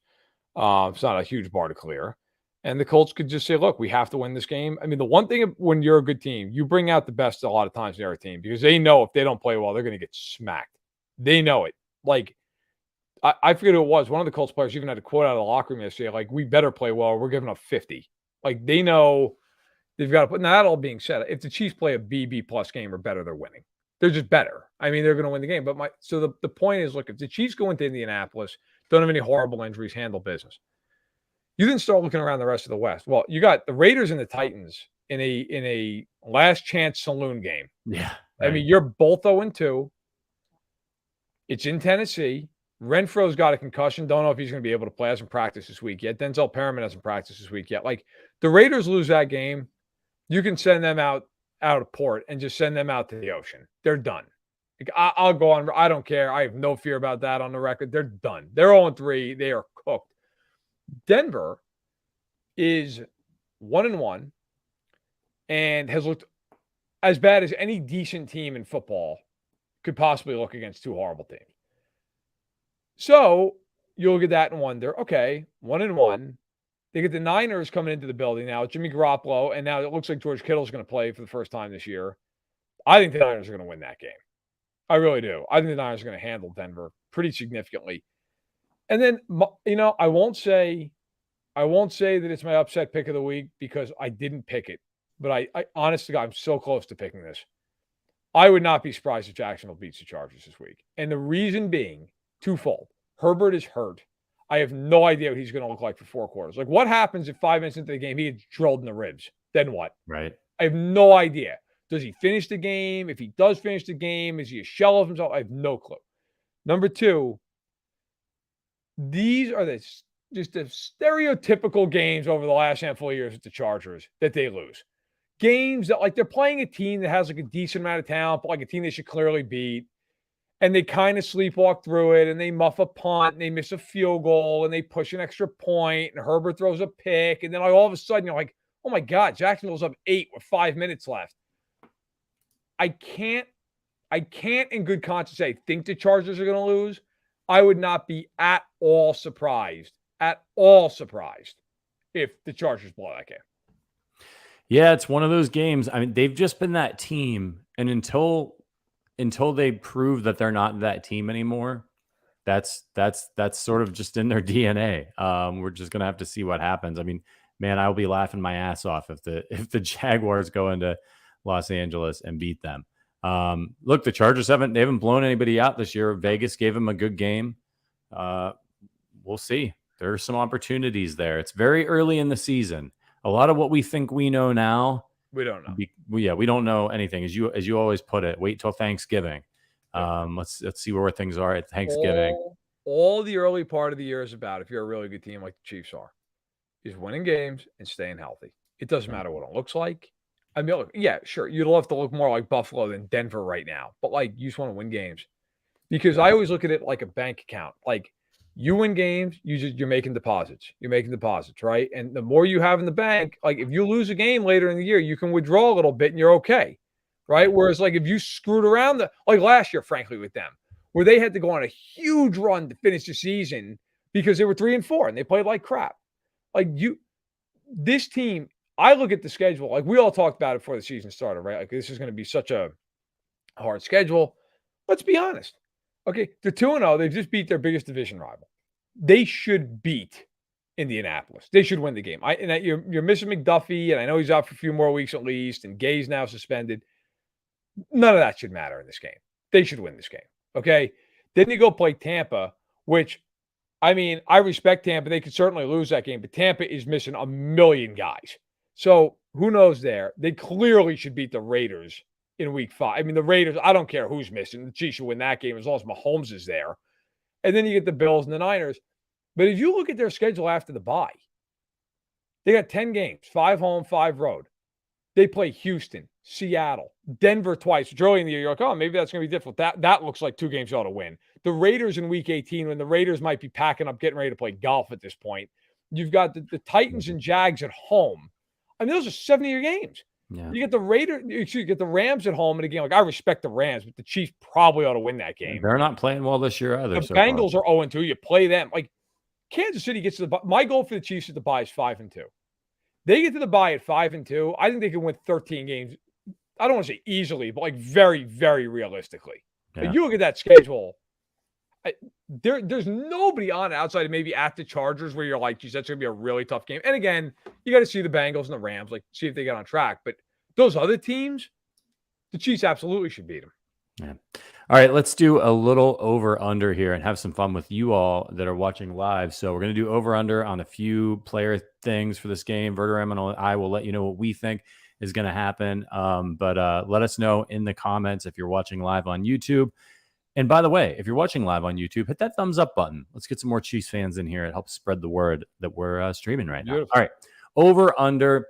It's not a huge bar to clear. And the Colts could just say, look, we have to win this game. I mean, the one thing when you're a good team, you bring out the best a lot of times in your team, because they know if they don't play well, they're going to get smacked. They know it. Like, I forget who it was. One of the Colts players even had a quote out of the locker room yesterday, like, we better play well. We're giving up 50. Like, they know they've got to put. Now, that all being said, if the Chiefs play a B plus game or better, they're winning. They're just better. I mean, they're going to win the game. But the point is, look, if the Chiefs go into Indianapolis, don't have any horrible injuries, handle business, you then start looking around the rest of the West. Well, you got the Raiders and the Titans in a last chance saloon game. Yeah. Right. I mean, you're both 0-2. It's in Tennessee. Renfro's got a concussion. Don't know if he's going to be able to play. Hasn't practiced this week yet. Denzel Perriman hasn't practiced this week yet. Like, the Raiders lose that game, you can send them out of port and just send them out to the ocean. They're done. Like, I'll go on. I don't care. I have no fear about that on the record. They're done. They're 0-3. They are cooked. Denver is 1-1 and has looked as bad as any decent team in football could possibly look against 2 horrible teams. So you look at that and wonder, okay, 1-1. They get the Niners coming into the building now. Jimmy Garoppolo, and now it looks like George Kittle's going to play for the first time this year. I think the Niners are going to win that game. I really do. I think the Niners are going to handle Denver pretty significantly. And then, I won't say that it's my upset pick of the week because I didn't pick it. But I honestly, I'm so close to picking this. I would not be surprised if Jacksonville beats the Chargers this week. And the reason being twofold. Herbert is hurt. I have no idea what he's going to look like for 4 quarters. Like, what happens if 5 minutes into the game he gets drilled in the ribs? Then what? Right. I have no idea. Does he finish the game? If he does finish the game, is he a shell of himself? I have no clue. Number 2, these are just the stereotypical games over the last handful of years with the Chargers that they lose. Games that, like, they're playing a team that has, like, a decent amount of talent, but, like, a team they should clearly beat. And they kind of sleepwalk through it, and they muff a punt, and they miss a field goal, and they push an extra point, and Herbert throws a pick. And then all of a sudden, you're like, oh, my God, Jacksonville's up 8 with 5 minutes left. I can't in good conscience say, think the Chargers are going to lose. I would not be at all surprised if the Chargers blow that game. Yeah, it's one of those games. I mean, they've just been that team, and until they prove that they're not that team anymore, that's sort of just in their DNA. We're just gonna have to see what happens. I mean, man, I'll be laughing my ass off if the Jaguars go into Los Angeles and beat them. Look, the Chargers haven't blown anybody out this year. Vegas gave them a good game. We'll see. There are some opportunities there. It's very early in the season. A lot of what we think we know now, we don't know. We don't know anything. As you always put it, wait till Thanksgiving. Let's see where things are at Thanksgiving. All the early part of the year is about, if you're a really good team like the Chiefs are, is winning games and staying healthy. It doesn't matter what it looks like. I mean, look, yeah, sure, you'd love to look more like Buffalo than Denver right now, but, like, you just want to win games. Because I always look at it like a bank account. Like, you win games, you're making deposits. You're making deposits, right? And the more you have in the bank, like, if you lose a game later in the year, you can withdraw a little bit and you're okay, right? Whereas, like, if you screwed around, like last year, frankly, with them, where they had to go on a huge run to finish the season because they were 3-4 and they played like crap. Like, this team, I look at the schedule, like we all talked about it before the season started, right? Like, this is going to be such a hard schedule. Let's be honest. Okay, they're 2-0. They've just beat their biggest division rival. They should beat Indianapolis. They should win the game. You're missing McDuffie, and I know he's out for a few more weeks at least, and Gay's now suspended. None of that should matter in this game. They should win this game, okay? Then you go play Tampa, which, I mean, I respect Tampa. They could certainly lose that game, but Tampa is missing a million guys. So who knows there? They clearly should beat the Raiders in week 5. I mean, the Raiders, I don't care who's missing. The Chiefs should win that game as long as Mahomes is there. And then you get the Bills and the Niners. But if you look at their schedule after the bye, they got 10 games, 5 home, 5 road. They play Houston, Seattle, Denver twice. Which early in the year, you're like, oh, maybe that's going to be difficult. That looks like 2 games you ought to win. The Raiders in week 18, when the Raiders might be packing up, getting ready to play golf at this point. You've got the Titans and Jags at home. I mean, those are 7-year games. Yeah. You get the Rams at home in a game. Like, I respect the Rams, but the Chiefs probably ought to win that game. They're not playing well this year either. The Bengals are 0-2. You play them. Like, Kansas City gets to my goal for the Chiefs at the bye is 5-2. They get to the bye at 5-2. I think they can win 13 games. I don't want to say easily, but, like, very, very realistically. Yeah. Like, you look at that schedule. There's nobody on it outside of maybe at the Chargers where you're like, geez, that's going to be a really tough game. And again, you got to see the Bengals and the Rams, like, see if they get on track. But those other teams, the Chiefs absolutely should beat them. Yeah. All right, let's do a little over-under here and have some fun with you all that are watching live. So we're going to do over-under on a few player things for this game. Verderame and I will let you know what we think is going to happen. But let us know in the comments if you're watching live on YouTube. And by the way, if you're watching live on YouTube, hit that thumbs up button. Let's get some more Chiefs fans in here. It helps spread the word that we're streaming right now. Beautiful. All right, over, under.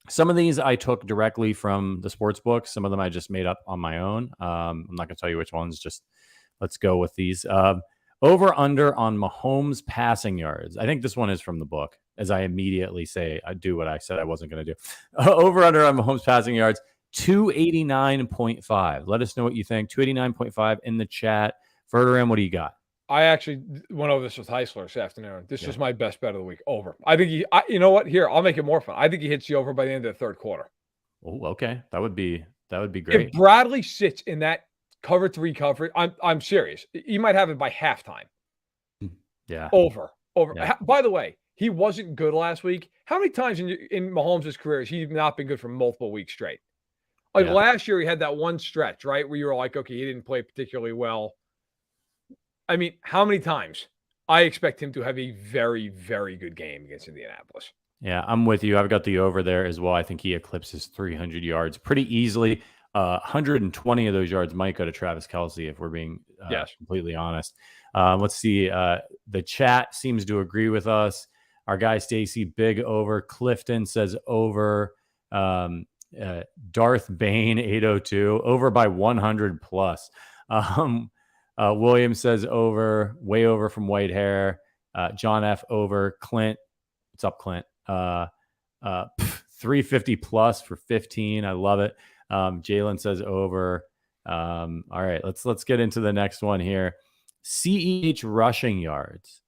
Some of these I took directly from the sports book. Some of them I just made up on my own. I'm not going to tell you which ones. Just let's go with these. Over, under on Mahomes passing yards. I think this one is from the book, as I immediately say I do what I said I wasn't going to do. Over, under on Mahomes passing yards. 289.5. Let us know what you think. 289.5 in the chat. Verderame, what do you got? I actually went over this with Heisler this afternoon. This is my best bet of the week. Over. I think you know what? Here, I'll make it more fun. I think he hits the over by the end of the third quarter. Oh, okay. That would be great. If Bradley sits in that cover 3 coverage, I'm serious. He might have it by halftime. Yeah. Over. Yeah. By the way, he wasn't good last week. How many times in Mahomes' career has he not been good for multiple weeks straight? Like last year, he had that one stretch, right, where you were like, okay, he didn't play particularly well. I mean, how many times? I expect him to have a very, very good game against Indianapolis. Yeah, I'm with you. I've got the over there as well. I think he eclipses 300 yards pretty easily. 120 of those yards might go to Travis Kelce if we're being completely honest. Let's see. The chat seems to agree with us. Our guy Stacy, big over. Clifton says over. Darth Bane 802 over by 100 plus. William says over, way over from White Hair. John F over. Clint, what's up, Clint? 350 plus for 15. I love it. Jalen says over. All right, let's get into the next one here. CEH rushing yards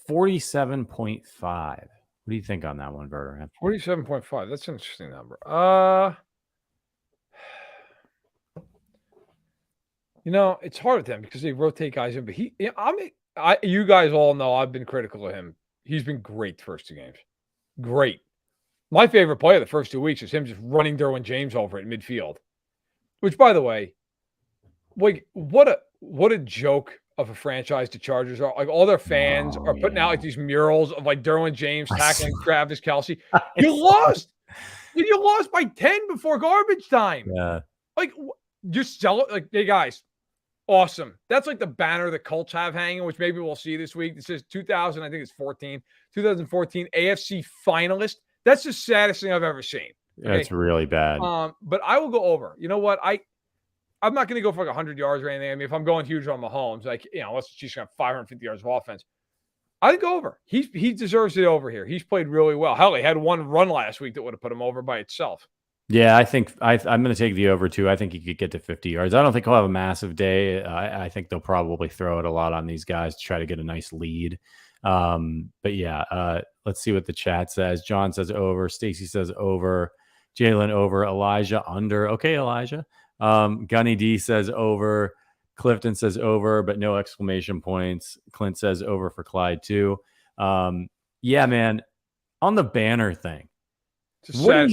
47.5. What do you think on that one, Verderame? 47.5. That's an interesting number. It's hard with him because they rotate guys in, but you guys all know I've been critical of him. He's been great the first 2 games. Great. My favorite play of the first 2 weeks is him just running Derwin James over at midfield. Which, by the way, like what a joke of a franchise the Chargers are. Like all their fans are putting out like these murals of like Derwin James tackling Travis Kelce. You lost. You lost by 10 before garbage time. Yeah. Like just sell it. Like, hey guys, awesome. That's like the banner the Colts have hanging, which maybe we'll see this week. It says 2014 AFC finalist. That's the saddest thing I've ever seen. Okay? That's really bad. But I will go over. You know what? I'm not going to go for like 100 yards or anything. I mean, if I'm going huge on Mahomes, like, unless she's got 550 yards of offense, I think over. He deserves it over here. He's played really well. Hell, he had one run last week that would have put him over by itself. Yeah, I think I'm going to take the over too. I think he could get to 50 yards. I don't think he'll have a massive day. I think they'll probably throw it a lot on these guys to try to get a nice lead. But yeah, let's see what the chat says. John says over. Stacy says over. Jalen over. Elijah under. Okay, Elijah. Gunny D says over. Clifton says over, but no exclamation points. Clint says over for Clyde too. Yeah, man. On the banner thing, what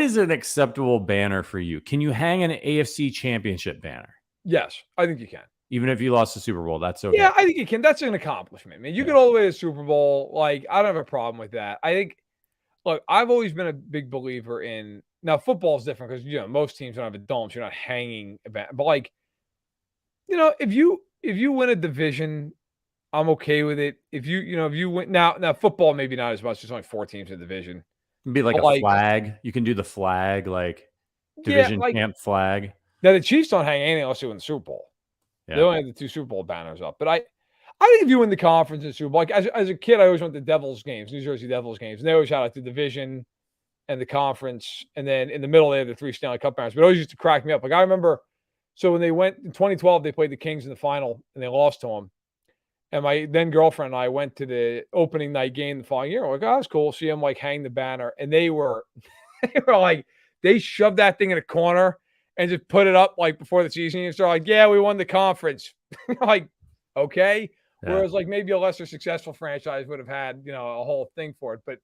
is an acceptable banner for you? Can you hang an AFC Championship banner? Yes, I think you can. Even if you lost the Super Bowl, that's okay. Yeah, I think you can. That's an accomplishment, man. You get all the way to the Super Bowl. Like, I don't have a problem with that. I think, look, I've always been a big believer in. Now, football is different because most teams don't have a dome, so you're not hanging a banner. But like, if you win a division, I'm okay with it. If you win now football maybe not as much. There's only 4 teams in the division. It'd be like a flag. You can do the flag, like division champ flag. Now the Chiefs don't hang anything else in the Super Bowl. Yeah. They only have the 2 Super Bowl banners up. But I think if you win the conference and Super Bowl, like as a kid, I always went to Devils games, New Jersey Devils games, and they always had like the division and the conference, and then in the middle they had the 3 Stanley Cup banners. But it always used to crack me up. Like I remember, so when they went in 2012, they played the Kings in the final and they lost to them. And my then girlfriend and I went to the opening night game the following year. We're like, oh, that's cool. See them like hang the banner. And they were like, they shoved that thing in a corner and just put it up like before the season. And they're like, yeah, we won the conference. Like, okay. Yeah. Whereas like maybe a lesser successful franchise would have had, a whole thing for it. But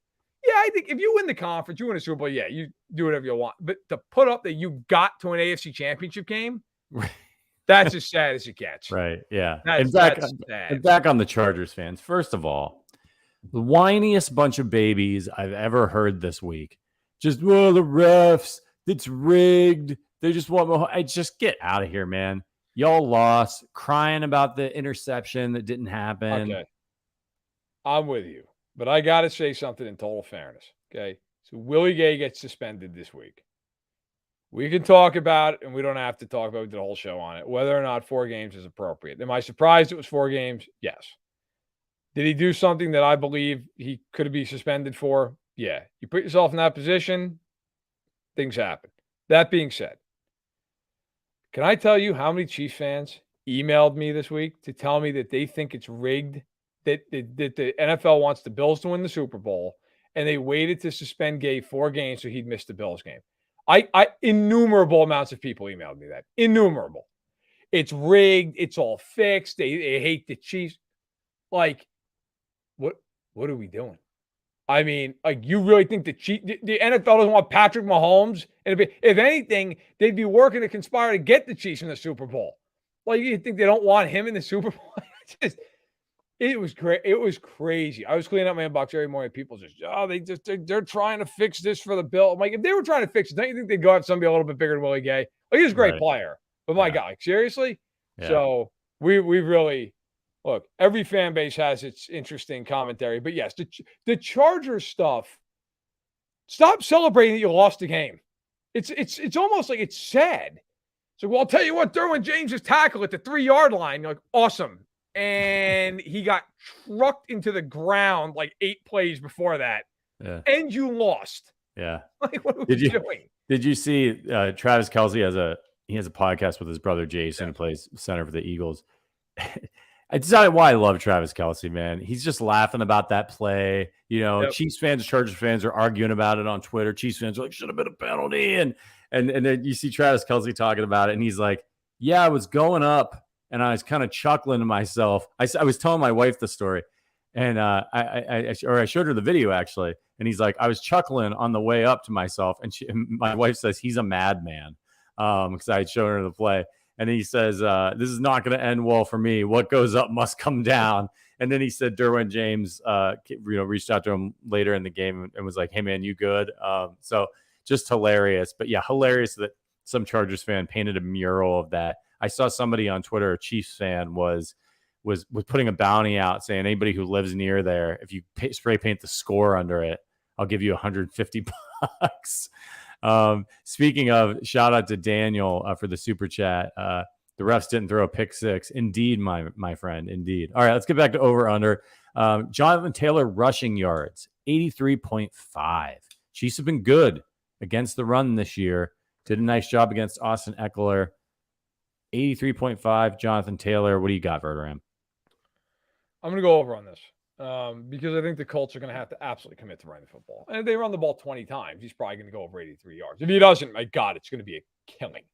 yeah, I think if you win the conference, you win a Super Bowl, yeah, you do whatever you want. But to put up that you got to an AFC Championship game, that's as sad as it gets. Right. Yeah. And back on the Chargers fans. First of all, the whiniest bunch of babies I've ever heard this week. Just, the refs, it's rigged. They just want more. I just get out of here, man. Y'all lost, crying about the interception that didn't happen. Okay. I'm with you. But I got to say something in total fairness. Okay. So Willie Gay gets suspended this week. We can talk about it, and we don't have to talk about it. We did a whole show on it, whether or not 4 games is appropriate. Am I surprised it was 4 games? Yes. Did he do something that I believe he could be suspended for? Yeah. You put yourself in that position, things happen. That being said, can I tell you how many Chiefs fans emailed me this week to tell me that they think it's rigged, that the NFL wants the Bills to win the Super Bowl, and they waited to suspend Gay 4 games so he'd miss the Bills game? Innumerable amounts of people emailed me that. Innumerable. it's rigged. It's all fixed. They hate the Chiefs. Like, what are we doing? I mean, like, you really think the NFL doesn't want Patrick Mahomes? And if anything, they'd be working to conspire to get the Chiefs in the Super Bowl. Like, you think they don't want him in the Super Bowl? It was great. It was crazy. I was cleaning up my inbox every morning. People they're trying to fix this for the Bill. I'm like, if they were trying to fix it, don't you think they'd go after somebody a little bit bigger than Willie Gay? Like, he's a great player, but my God, like, seriously? Yeah. So we really look. Every fan base has its interesting commentary, but yes, the Chargers stuff. Stop celebrating that you lost the game. It's almost like it's sad. So, well, I'll tell you what, Derwin James' tackle at the 3-yard line. You're like, awesome. And he got trucked into the ground like 8 plays before that. Yeah. And you lost. Yeah. Like, what are we doing? Did you see Travis Kelce has a podcast with his brother Jason, who plays center for the Eagles. I decided why I love Travis Kelce, man. He's just laughing about that play. You know, Chiefs fans, Chargers fans are arguing about it on Twitter. Chiefs fans are like, should have been a penalty. And then you see Travis Kelce talking about it, and he's like, yeah, I was going up. And I was kind of chuckling to myself. I was telling my wife the story, and I showed her the video actually. And he's like, I was chuckling on the way up to myself, and my wife says he's a madman because I had shown her the play. And he says, "This is not going to end well for me. What goes up must come down." And then he said, Derwin James, reached out to him later in the game and was like, "Hey man, you good?" So just hilarious, but yeah, hilarious that some Chargers fan painted a mural of that. I saw somebody on Twitter, a Chiefs fan, was putting a bounty out saying anybody who lives near there, if you spray paint the score under it, I'll give you $150. Speaking of, shout out to Daniel for the super chat. The refs didn't throw a pick six. Indeed, my friend. Indeed. All right, let's get back to over under. Jonathan Taylor rushing yards, 83.5. Chiefs have been good against the run this year. Did a nice job against Austin Eckler. 83.5, Jonathan Taylor. What do you got, Verderame? I'm going to go over on this because I think the Colts are going to have to absolutely commit to running the football. And if they run the ball 20 times, he's probably going to go over 83 yards. If he doesn't, my God, it's going to be a killing.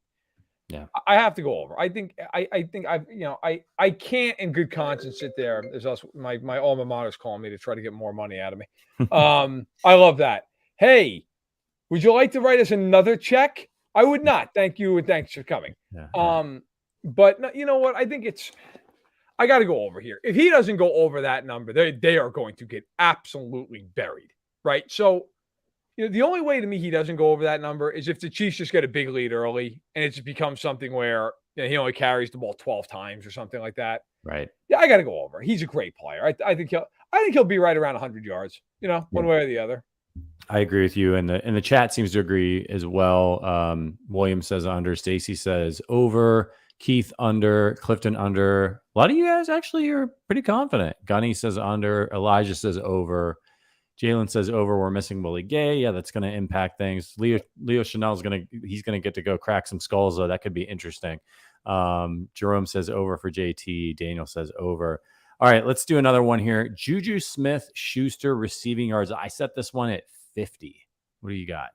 Yeah, I have to go over. I think I can't in good conscience sit there. There's also my alma mater's calling me to try to get more money out of me. I love that. Hey, would you like to write us another check? I would not. Thank you, and thanks for coming. Yeah. But you know what? I think I got to go over here. If he doesn't go over that number, they are going to get absolutely buried, right? So, the only way to me he doesn't go over that number is if the Chiefs just get a big lead early and it just becomes something where he only carries the ball 12 times or something like that. Right. Yeah, I got to go over. He's a great player. I think he'll be right around 100 yards. One way or the other. I agree with you, and the chat seems to agree as well. William says under, Stacy says over, Keith under, Clifton under. A lot of you guys actually are pretty confident. Gunny says under, Elijah says over, Jalen says over. We're missing Willie Gay. Yeah, that's going to impact things. Leo Chanel's he's gonna get to go crack some skulls though. That could be interesting. Jerome says over for JT. Daniel says over. All right, let's do another one here. Juju Smith-Schuster receiving yards. I set this one at 50. What do you got?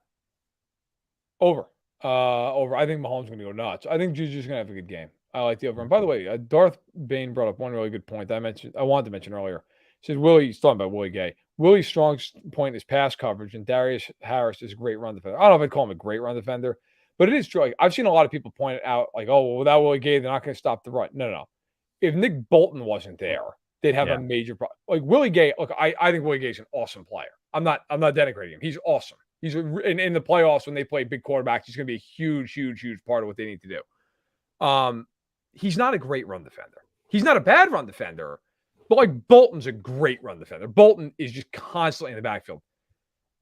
Over. Over. I think Mahomes is going to go nuts. I think Juju's going to have a good game. I like the over. And by the way, Darth Bain brought up one really good point I wanted to mention earlier. He said he's talking about Willie Gay. Willie's strong point is pass coverage, and Darius Harris is a great run defender. I don't know if I'd call him a great run defender, but it is true. Like, I've seen a lot of people point it out, like, oh, well, without Willie Gay, they're not going to stop the run. No. If Nick Bolton wasn't there, they'd have a major problem. Like Willie Gay, look, I think Willie Gay's an awesome player. I'm not denigrating him. He's awesome. He's in the playoffs when they play big quarterbacks. He's going to be a huge, huge, huge part of what they need to do. He's not a great run defender. He's not a bad run defender, but like Bolton's a great run defender. Bolton is just constantly in the backfield.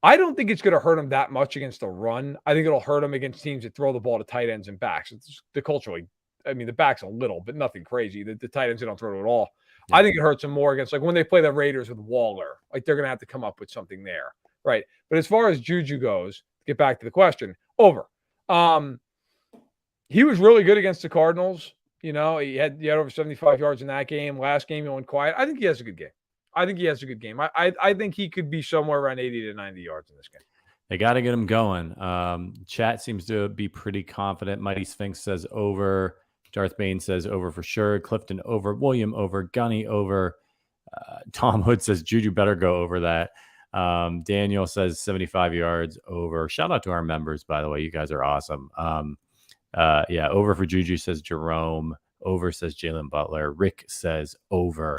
I don't think it's going to hurt him that much against the run. I think it'll hurt him against teams that throw the ball to tight ends and backs. It's the culturally, the backs a little, but nothing crazy. The tight ends, they don't throw it at all. Yeah. I think it hurts him more against, like when they play the Raiders with Waller, like they're going to have to come up with something there. Right. But as far as Juju goes, get back to the question, over. He was really good against the Cardinals. He had over 75 yards in that game. Last game, he went quiet. I think he has a good game. I think he could be somewhere around 80 to 90 yards in this game. They got to get him going. Chat seems to be pretty confident. Mighty Sphinx says over. Darth Bane says over for sure. Clifton over. William over. Gunny over. Tom Hood says Juju better go over that. Daniel says 75 yards over. Shout out to our members, by the way. You guys are awesome. Yeah, over for Juju says Jerome. Over says Jalen Butler. Rick says over.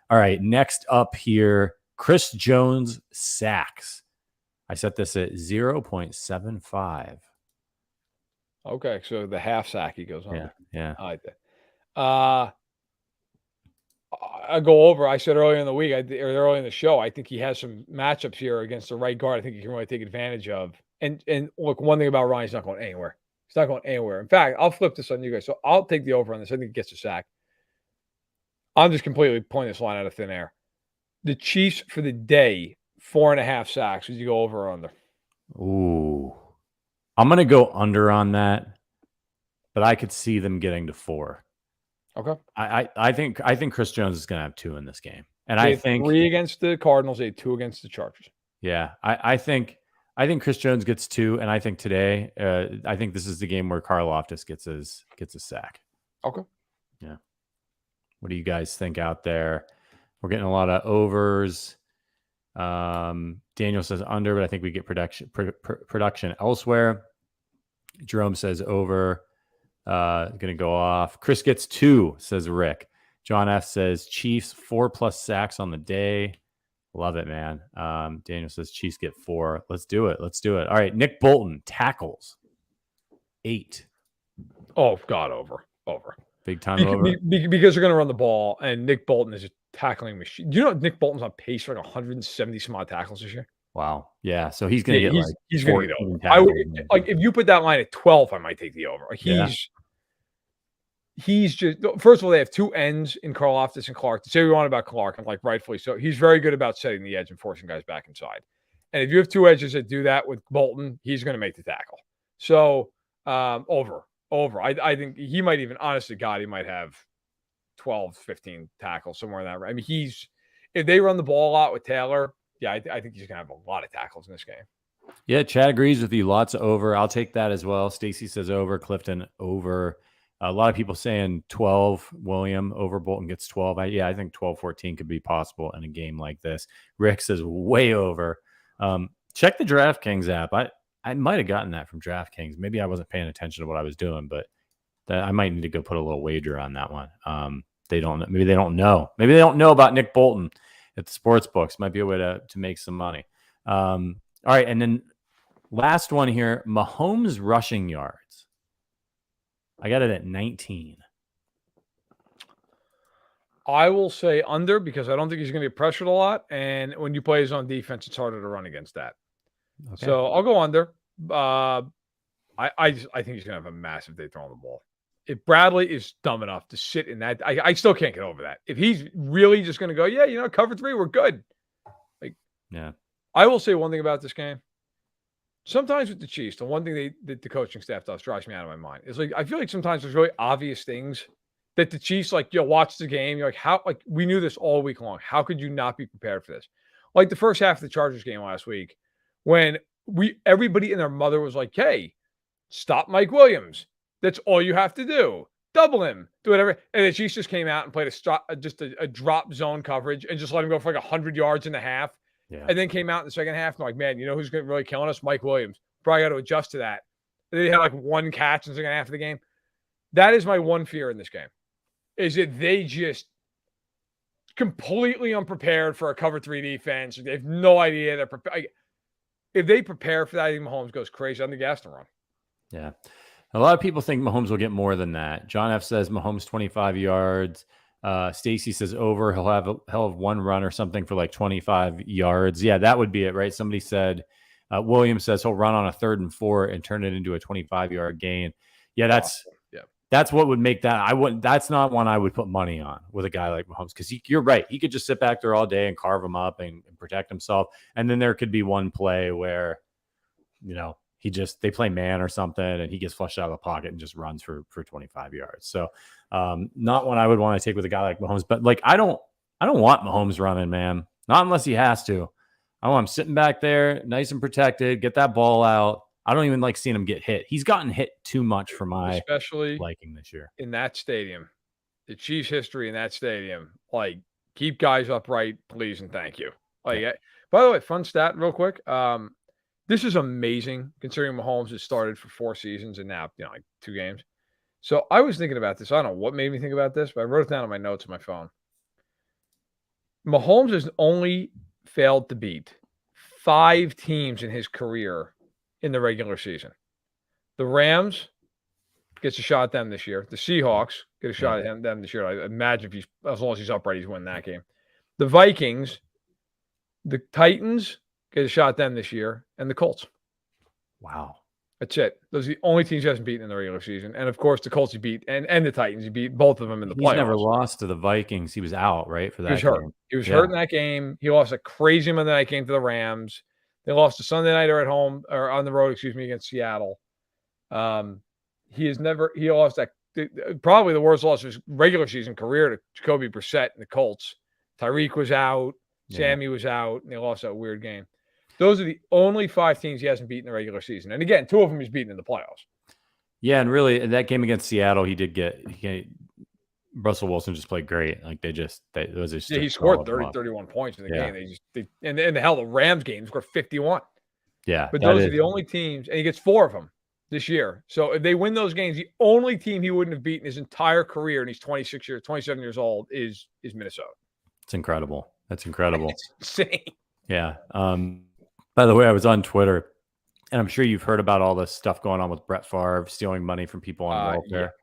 All right, next up here, Chris Jones sacks. I set this at 0.75. Okay, so the half sack he goes on. Yeah. I like that. I go over. I said earlier in the week, or earlier in the show, I think he has some matchups here against the right guard. I think he can really take advantage of. And look, one thing about Ryan, he's not going anywhere. He's not going anywhere. In fact, I'll flip this on you guys. So I'll take the over on this. I think he gets a sack. I'm just completely pulling this line out of thin air. The Chiefs for the day, 4.5 sacks. Would you go over or under? Ooh. I'm going to go under on that, but I could see them getting to 4. Okay. I think Chris Jones is going to have 2 in this game. And They I had think 3 against the Cardinals, they had 2 against the Chargers. Yeah, I think Chris Jones gets 2, and I think today, I think this is the game where Karlaftis gets a sack. Okay. Yeah. What do you guys think out there? We're getting a lot of overs. Daniel says under, but I think we get production elsewhere. Jerome says over. Going to go off. Chris gets 2, says Rick. John F says Chiefs 4+ sacks on the day. Love it, man. Daniel says Chiefs get 4. Let's do it. All right. Nick Bolton tackles 8. Oh, God, over. Big time over. Because they're going to run the ball, and Nick Bolton is a tackling machine. Do you know Nick Bolton's on pace for like 170 some odd tackles this year? Wow. Yeah. So he's going to get he's going to get over. I would, like, if you put that line at 12, I might take the over. He's just, first of all, they have 2 ends in Karlaftis and Clark. To say we want about Clark, and like rightfully so, he's very good about setting the edge and forcing guys back inside. And if you have 2 edges that do that with Bolton, he's going to make the tackle. So over. I think he might even, honest to God, he might have 12, 15 tackles, somewhere in that. I mean, if they run the ball a lot with Taylor, yeah, I think he's going to have a lot of tackles in this game. Yeah, Chad agrees with you. Lots of over. I'll take that as well. Stacy says over. Clifton over. A lot of people saying 12. William over. Bolton gets 12. I think 12-14 could be possible in a game like this. Rick says way over. Check the DraftKings app. I might have gotten that from DraftKings. Maybe I wasn't paying attention to what I was doing, but I might need to go put a little wager on that one. Maybe they don't know. Maybe they don't know about Nick Bolton at the sports books. Might be a way to make some money. All right, and then last one here, Mahomes rushing yards. I got it at 19. I will say under because I don't think he's going to get pressured a lot. And when you play his own defense, it's harder to run against that. Okay. So I'll go under. I think he's going to have a massive day throwing the ball. If Bradley is dumb enough to sit in that, I still can't get over that. If he's really just going to go, cover 3, we're good. Yeah. I will say one thing about this game. Sometimes with the Chiefs, the one thing that the coaching staff does drives me out of my mind. It's like, I feel like sometimes there's really obvious things that the Chiefs, watch the game. You're like, how, we knew this all week long. How could you not be prepared for this? Like the first half of the Chargers game last week, when everybody and their mother was like, hey, stop Mike Williams. That's all you have to do. Double him. Do whatever. And the Chiefs just came out and played a drop zone coverage and just let him go for 100 yards in the half. Yeah. And then came out in the second half and like, man, you know who's really killing us? Mike Williams. Probably got to adjust to that. They had 1 catch in the second half of the game. That is my one fear in this game, is that they just completely unprepared for a cover 3 defense. They have no idea they're prepared. If they prepare for that, I think Mahomes goes crazy on the gas to run. Yeah. A lot of people think Mahomes will get more than that. John F says Mahomes 25 yards. Stacy says over. He'll have one run or something for 25 yards. Yeah, that would be it, right? Somebody said, Williams says he'll run on a 3rd and 4 and turn it into a 25-yard gain. Yeah, that's what would make that. That's not one I would put money on with a guy like Mahomes, because you're right. He could just sit back there all day and carve him up and protect himself. And then there could be one play where, they play man or something and he gets flushed out of the pocket and just runs for 25 yards. So not one I would want to take with a guy like Mahomes, but I don't want Mahomes running, man. Not unless he has to. I want him sitting back there, nice and protected, get that ball out. I don't even like seeing him get hit. He's gotten hit too much for my especially liking this year. In that stadium. The Chiefs' history in that stadium, like, keep guys upright, please and thank you. Like, by the way, fun stat real quick. This is amazing considering Mahomes has started for 4 seasons and now, like 2 games. So I was thinking about this. I don't know what made me think about this, but I wrote it down on my notes on my phone. Mahomes has only failed to beat 5 teams in his career in the regular season. The Rams gets a shot at them this year. The Seahawks get a shot at them this year. I imagine if as long as he's upright, he's winning that game. The Vikings, the Titans get a shot at them this year, and the Colts. Wow. That's it. Those are the only teams he hasn't beaten in the regular season. And, of course, the Colts he beat and the Titans. He beat both of them in the playoffs. He's never lost to the Vikings. He was out, right, for that He was hurt. game. He was hurt in that game. He lost a crazy Monday night game to the Rams. They lost a Sunday nighter at home or on the road, against Seattle. He lost that probably the worst loss of his regular season career to Jacoby Brissett and the Colts. Tyreek was out. Sammy was out, and they lost that weird game. Those are the only 5 teams he hasn't beaten in the regular season. And again, 2 of them he's beaten in the playoffs. Yeah, and really, in that game against Seattle, Russell Wilson just played great. Like he scored 31 points in the game. And the hell, the Rams game scored 51. Yeah, but those are the only teams, and he gets 4 of them this year. So if they win those games, the only team he wouldn't have beaten his entire career, and he's 27 years old, is Minnesota. It's incredible. That's incredible. It's insane. Yeah. By the way, I was on Twitter, and I'm sure you've heard about all this stuff going on with Brett Favre stealing money from people on welfare.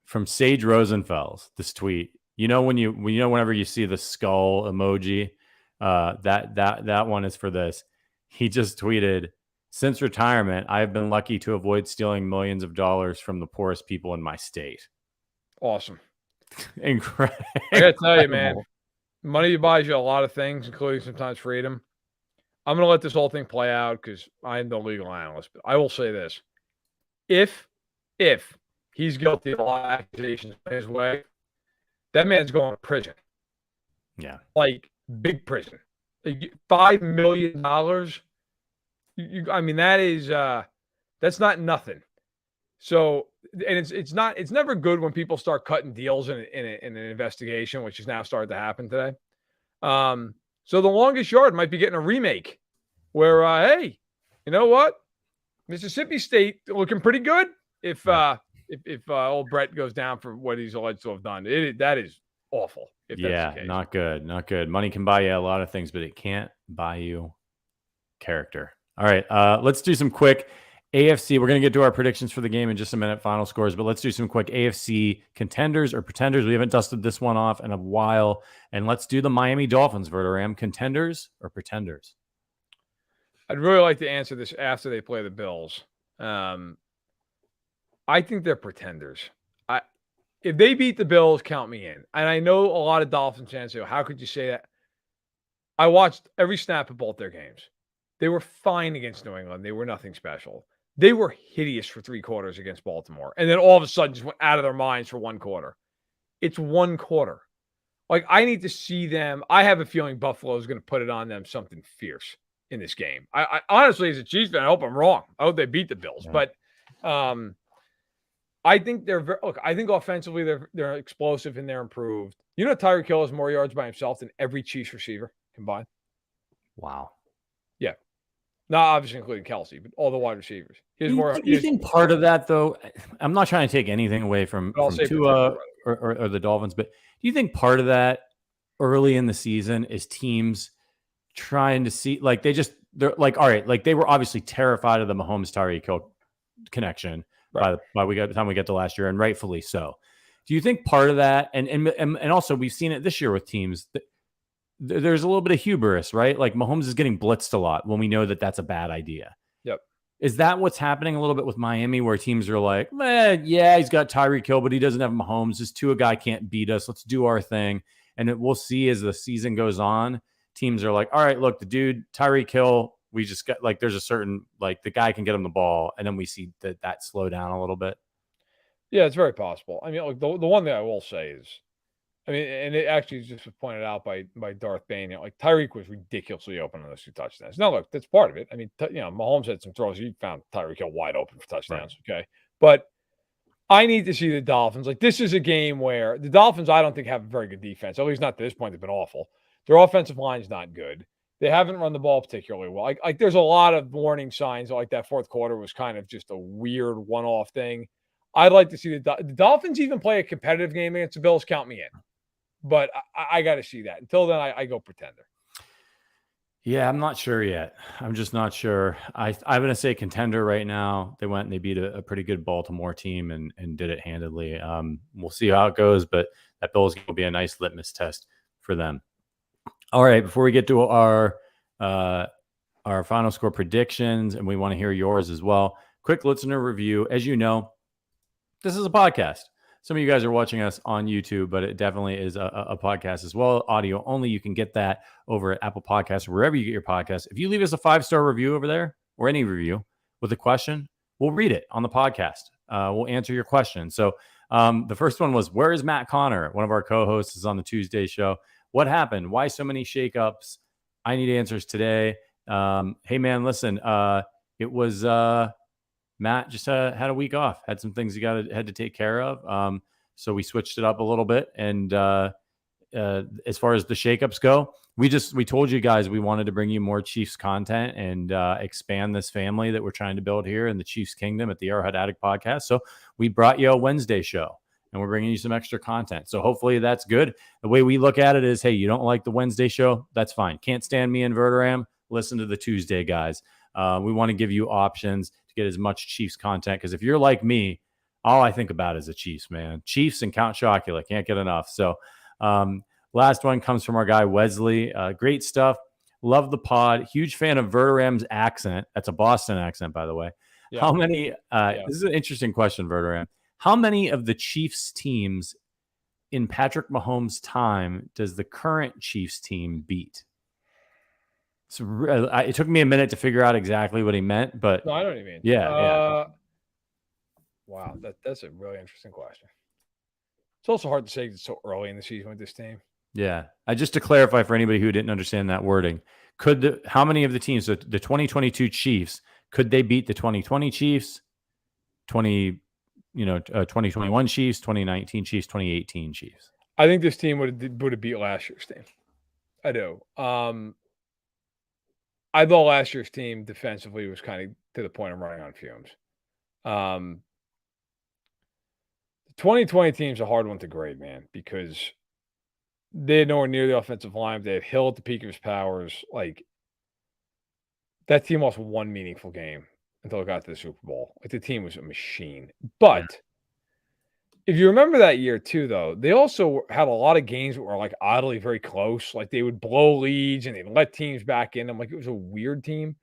From Sage Rosenfels, this tweet. Whenever you see the skull emoji, that one is for this. He just tweeted, "Since retirement, I have been lucky to avoid stealing millions of dollars from the poorest people in my state." Awesome. Incredible. I gotta tell you, man, money buys you a lot of things, including sometimes freedom. I'm going to let this whole thing play out because I'm the legal analyst. But I will say this. If he's guilty of a lot of accusations his way, that man's going to prison. Yeah. Like, big prison. $5 million. That's not nothing. So, and it's never good when people start cutting deals in an investigation, which has now started to happen today. So the longest yard might be getting a remake where, hey, you know what? Mississippi State looking pretty good if old Brett goes down for what he's alleged to have done. That is awful. Not good. Not good. Money can buy you a lot of things, but it can't buy you character. All right, let's do some quick AFC. We're going to get to our predictions for the game in just a minute, final scores, but let's do some quick AFC contenders or pretenders. We haven't dusted this one off in a while, and let's do the Miami Dolphins, Verderame. Contenders or pretenders? I'd really like to answer this after they play the Bills. I think they're pretenders. If they beat the Bills, count me in. And I know a lot of Dolphins fans say, how could you say that? I watched every snap of both their games. They were fine against New England. They were nothing special. They were hideous for 3 quarters against Baltimore. And then all of a sudden just went out of their minds for 1 quarter. It's 1 quarter. Like, I need to see them. I have a feeling Buffalo is going to put it on them something fierce in this game. I honestly, as a Chiefs fan, I hope I'm wrong. I hope they beat the Bills. Yeah. But I think I think offensively they're explosive and they're improved. You know, Tyreek Hill has more yards by himself than every Chiefs receiver combined. Wow. Yeah. Not obviously including Kelsey, but all the wide receivers. Do you think part of that, though, I'm not trying to take anything away from Tua or the Dolphins, but do you think part of that early in the season is teams trying to see, like, they're like, all right, like they were obviously terrified of the Mahomes Tyreek Hill connection by the time we get to last year, and rightfully so. Do you think part of that, and also we've seen it this year with teams that there's a little bit of hubris, right? Like Mahomes is getting blitzed a lot when we know that that's a bad idea. Yep. Is that what's happening a little bit with Miami, where teams are like, yeah, he's got Tyreek Hill, but he doesn't have Mahomes. This Tua guy can't beat us. Let's do our thing. And we'll see as the season goes on, teams are like, all right, look, the dude, Tyreek Hill, we just got, like, there's a certain, like, the guy can get him the ball. And then we see that slow down a little bit. Yeah, it's very possible. I mean, look, the one thing I will say is, I mean, and it actually just was pointed out by Darth Bane. Like Tyreek was ridiculously open on those 2 touchdowns. Now, look, that's part of it. I mean, Mahomes had some throws. He found Tyreek Hill wide open for touchdowns. Right. Okay, but I need to see the Dolphins. Like, this is a game where the Dolphins, I don't think, have a very good defense. At least not to this point. They've been awful. Their offensive line's not good. They haven't run the ball particularly well. Like there's a lot of warning signs. Like that fourth quarter was kind of just a weird one-off thing. I'd like to see the Dolphins even play a competitive game against the Bills. Count me in. But I got to see that. Until then, I go pretender. Yeah, I'm not sure yet. I'm just not sure. I'm going to say contender right now. They went and they beat a pretty good Baltimore team and did it handedly. We'll see how it goes, but that Bills game will be a nice litmus test for them. All right, before we get to our final score predictions, and we want to hear yours as well, quick listener review. As you know, this is a podcast. Some of you guys are watching us on YouTube, but it definitely is a podcast as well. Audio only. You can get that over at Apple Podcasts, wherever you get your podcasts. If you leave us a 5-star review over there, or any review with a question, we'll read it on the podcast. We'll answer your question. So the first one was, where is Matt Connor? One of our co-hosts is on the Tuesday show. What happened? Why so many shakeups? I need answers today. Hey, man, listen, it was... Matt just had a week off, had some things he had to take care of. So we switched it up a little bit. And as far as the shakeups go, we told you guys we wanted to bring you more Chiefs content and expand this family that we're trying to build here in the Chiefs Kingdom at the Arrowhead Addict podcast. So we brought you a Wednesday show and we're bringing you some extra content. So hopefully that's good. The way we look at it is, hey, you don't like the Wednesday show? That's fine. Can't stand me and Verderame? Listen to the Tuesday guys. We want to give you options to get as much Chiefs content, because if you're like me, all I think about is the Chiefs, man. Chiefs and Count Chocula. Can't get enough. So last one comes from our guy Wesley. Great stuff. Love the pod. Huge fan of Verderame's accent. That's a Boston accent, by the way. Yeah. How many this is an interesting question, Verderame. How many of the Chiefs teams in Patrick Mahomes' time does the current Chiefs team beat? So it took me a minute to figure out exactly what he meant, but no, I know what you mean. Yeah. Wow, that's a really interesting question. It's also hard to say it's so early in the season with this team. Yeah, just to clarify for anybody who didn't understand that wording, how many of the teams, so the 2022 Chiefs, could they beat the 2020 Chiefs, 2021 Chiefs, 2019 Chiefs, 2018 Chiefs? I think this team would have beat last year's team. I do. I thought last year's team defensively was kind of to the point of running on fumes. The 2020 team's a hard one to grade, man, because they had nowhere near the offensive line. They had Hill at the peak of his powers. Like, that team lost one meaningful game until it got to the Super Bowl. Like, the team was a machine. But if you remember that year too, though, they also had a lot of games that were like oddly very close. Like, they would blow leads and they'd let teams back in them. Like, it was a weird team.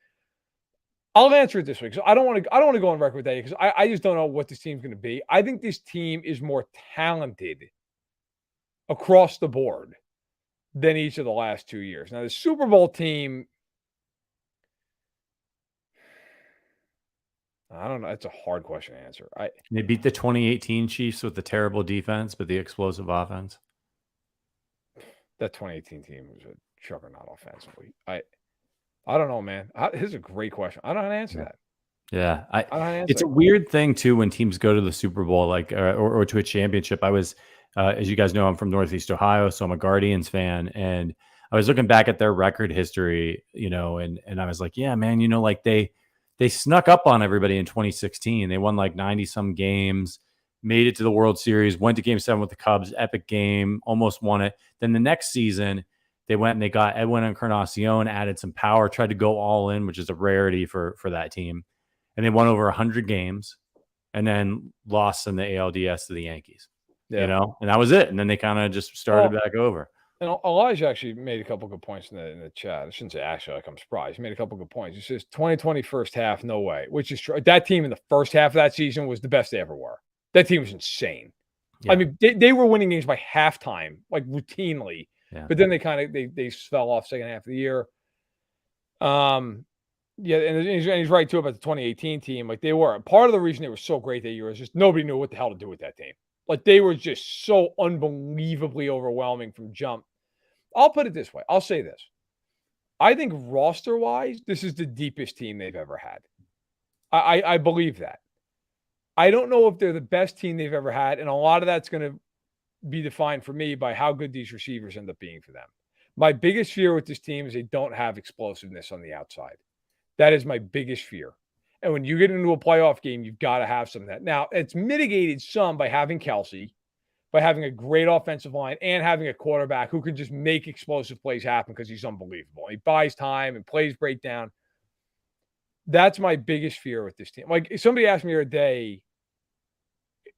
I'll answer it this week. So I don't want to go on record with that because I just don't know what this team's going to be. I think this team is more talented across the board than each of the last 2 years. Now, the Super Bowl team, I don't know. It's a hard question to answer. They beat the 2018 Chiefs with the terrible defense, but the explosive offense. That 2018 team was a juggernaut offensively. I don't know, man. This is a great question. I don't know how to answer that. Yeah, it's a weird thing too when teams go to the Super Bowl, like or to a championship. I was, as you guys know, I'm from Northeast Ohio, so I'm a Guardians fan, and I was looking back at their record history, and I was like, yeah, man, like they snuck up on everybody in 2016. They won like 90 some games, made it to the World Series, went to Game 7 with the Cubs, epic game, almost won it. Then the next season, they went and they got Edwin Encarnacion, added some power, tried to go all in, which is a rarity for that team. And they won over 100 games and then lost in the ALDS to the Yankees, and that was it. And then they kind of just started back over. And Elijah actually made a couple good points in the chat. I shouldn't say actually, like I'm surprised. He made a couple good points. He says 2020 first half, no way, which is true. That team in the first half of that season was the best they ever were. That team was insane. Yeah. I mean, they were winning games by halftime, like routinely. Yeah. But then they fell off second half of the year. And he's right too about the 2018 team. Like, they were part of the reason they were so great that year is just nobody knew what the hell to do with that team. Like, they were just so unbelievably overwhelming from jump. I'll put it this way. I'll say this. I think roster-wise, this is the deepest team they've ever had. I believe that. I don't know if they're the best team they've ever had, and a lot of that's going to be defined for me by how good these receivers end up being for them. My biggest fear with this team is they don't have explosiveness on the outside. That is my biggest fear. And when you get into a playoff game, you've got to have some of that. Now, it's mitigated some by having Kelsey, by having a great offensive line, and having a quarterback who can just make explosive plays happen because he's unbelievable. He buys time and plays break down. That's my biggest fear with this team. Like, somebody asked me the other day,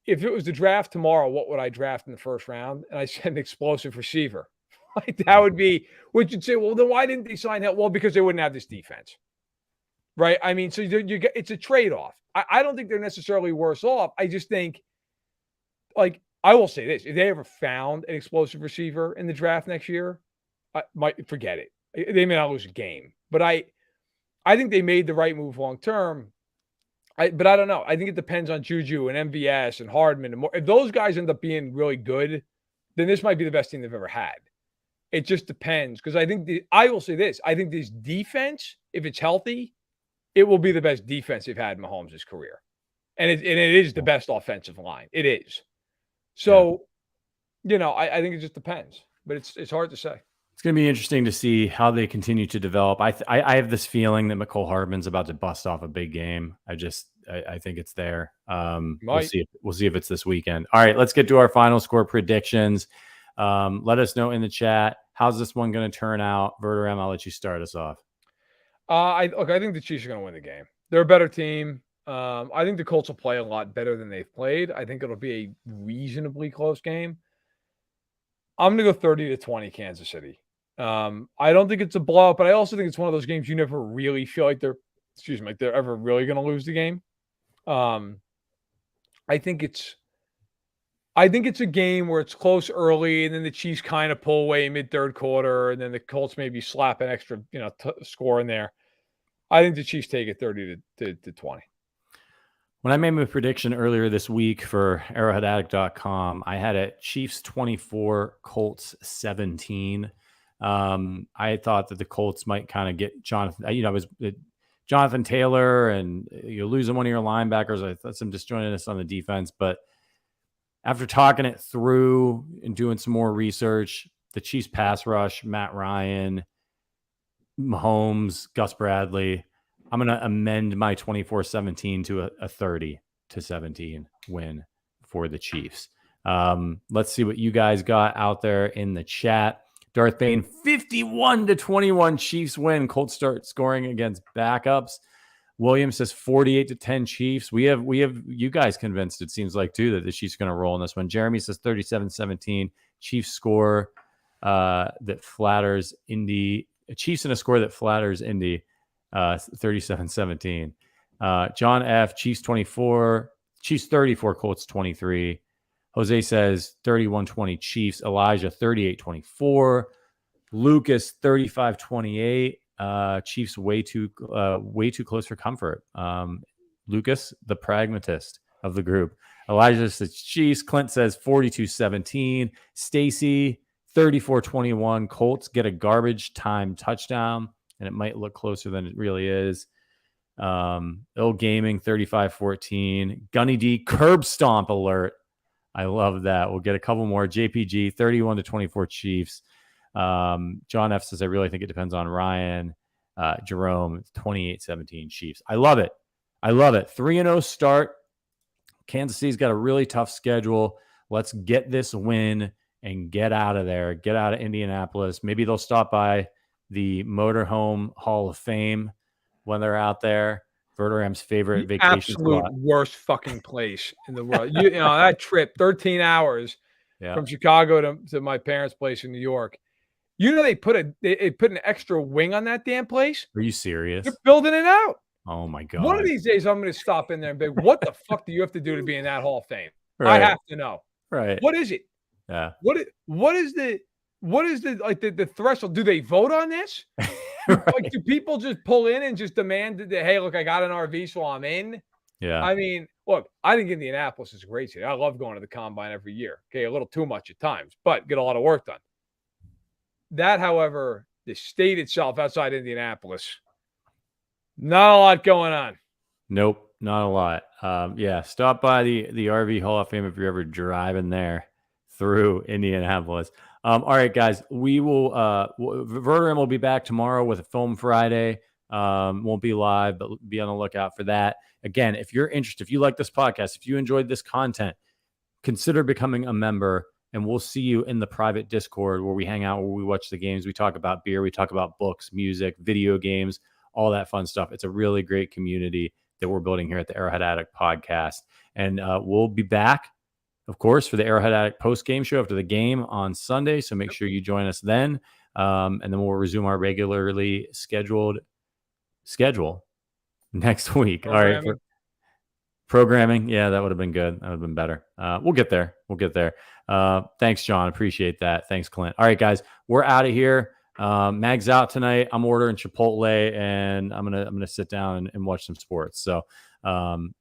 if it was the draft tomorrow, what would I draft in the first round? And I said an explosive receiver. Like, that would be, which you'd say, well, then why didn't they sign that? Well, because they wouldn't have this defense. Right? I mean, so you get, it's a trade-off. I don't think they're necessarily worse off. I just think, like, I will say this. If they ever found an explosive receiver in the draft next year, I might forget it. They may not lose a game. But I think they made the right move long-term. But I don't know. I think it depends on Juju and MVS and Hardman. And more. If those guys end up being really good, then this might be the best team they've ever had. It just depends. Because I will say this. I think this defense, if it's healthy, it will be the best defense they've had in Mahomes' career. And it is the best offensive line. It is. So, I think it just depends. But it's hard to say. It's going to be interesting to see how they continue to develop. I have this feeling that McCole Hardman's about to bust off a big game. I think it's there. We'll see if it's this weekend. All right, let's get to our final score predictions. Let us know in the chat. How's this one going to turn out? Verderame, I'll let you start us off. I think the Chiefs are going to win the game. They're a better team. I think the Colts will play a lot better than they've played. I think it'll be a reasonably close game. I'm going to go 30-20 Kansas City. I don't think it's a blowout, but I also think it's one of those games you never really feel like they're ever really going to lose the game. I think it's a game where it's close early, and then the Chiefs kind of pull away mid-third quarter, and then the Colts maybe slap an extra, score in there. I think the Chiefs take it 30-20. When I made my prediction earlier this week for arrowheadaddict.com, I had it Chiefs 24, Colts 17. I thought that the Colts might kind of get Jonathan Taylor, and you're losing one of your linebackers. I thought some disjointedness on the defense, but after talking it through and doing some more research, the Chiefs pass rush, Matt Ryan, Mahomes, Gus Bradley, I'm going to amend my 24-17 to a 30-17 win for the Chiefs. Let's see what you guys got out there in the chat. Darth Bane, 51-21 Chiefs win. Colts start scoring against backups. Williams says 48-10 Chiefs. We have you guys convinced, it seems like, too, that the Chiefs are going to roll in this one. Jeremy says 37-17. Chiefs score that flatters Indy. Chiefs in a score that flatters Indy. 37-17. John F. Chiefs 24. Chiefs 34. Colts 23. Jose says 31-20 Chiefs. Elijah 38-24. Lucas 35-28. Chiefs way too close for comfort. Lucas, the pragmatist of the group. Elijah says Chiefs. Clint says 42-17. Stacy 34-21. Colts get a garbage time touchdown, and it might look closer than it really is. Ill Gaming 35-14. Gunny D curb stomp alert. I love that. We'll get a couple more. JPG 31-24 Chiefs. John F says I really think it depends on Ryan. Jerome 28-17 Chiefs. I love it. 3-0 start. Kansas City's got a really tough schedule. Let's get this win and get out of there. Get out of Indianapolis. Maybe they'll stop by the Motorhome Hall of Fame when they're out there. Verderame's favorite vacation absolute spot. Worst fucking place in the world. You know that trip, 13 hours from Chicago to my parents' place in New York. You know they put an extra wing on that damn place. Are you serious? They're building it out. Oh my God. One of these days I'm going to stop in there and be like, what the fuck do you have to do to be in that Hall of Fame? Right. I have to know. Right. What is it? Yeah. What is the threshold? Do they vote on this? Right. Like, do people just pull in and just demand that, hey, look, I got an RV, so I'm in? Yeah. I mean, look, I think Indianapolis is a great city. I love going to the Combine every year. Okay, a little too much at times, but get a lot of work done. That, however, the state itself outside Indianapolis, not a lot going on. Nope, not a lot. Yeah, stop by the RV Hall of Fame if you're ever driving there through Indianapolis. All right, guys, we will. Verderame will be back tomorrow with a Film Friday. Won't be live, but be on the lookout for that. Again, if you're interested, if you like this podcast, if you enjoyed this content, consider becoming a member, and we'll see you in the private Discord where we hang out, where we watch the games. We talk about beer, we talk about books, music, video games, all that fun stuff. It's a really great community that we're building here at the Arrowhead Addict podcast. And we'll be back, of course, for the Arrowhead Addict post-game show after the game on Sunday. So make sure you join us then. And then we'll resume our regularly scheduled schedule next week. All right. Programming. Yeah, that would have been good. That would have been better. We'll get there. Thanks, John. Appreciate that. Thanks, Clint. All right, guys, we're out of here. Mag's out tonight. I'm ordering Chipotle, and I'm gonna sit down and watch some sports. So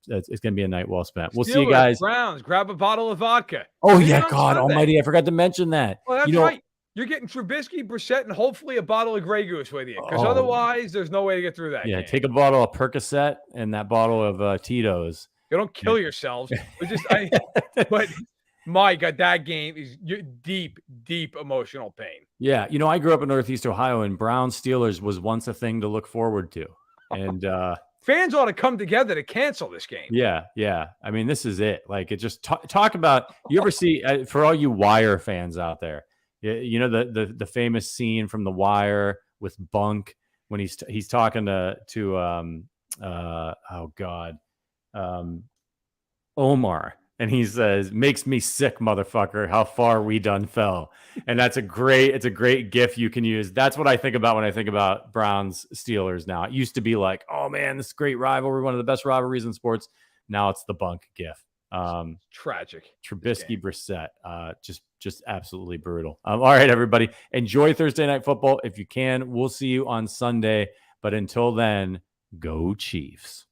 it's gonna be a night well spent. We'll see you guys. Browns, grab a bottle of vodka. Oh yeah, God Almighty! I forgot to mention that. Well, that's right. You're getting Trubisky, Brissett, and hopefully a bottle of Grey Goose with you, because otherwise there's no way to get through that. Yeah, take a bottle of Percocet and that bottle of Tito's. You don't kill yourselves. But my God, that game is deep emotional pain. Yeah. I grew up in Northeast Ohio, and Browns Steelers was once a thing to look forward to. And fans ought to come together to cancel this game. Yeah. Yeah. I mean, this is it. Like, it just talk about, you ever see, for all you Wire fans out there, the famous scene from The Wire with Bunk when he's talking to Omar, and he says, "Makes me sick, motherfucker, how far we done fell." And it's a great gif you can use. That's what I think about when I think about Browns Steelers now. It used to be like, oh man, this great rivalry, one of the best rivalries in sports. Now it's the Bunk gif. Tragic. Trubisky, Brissett, just absolutely brutal. All right, everybody, enjoy Thursday Night Football if you can. We'll see you on Sunday, but until then, go Chiefs.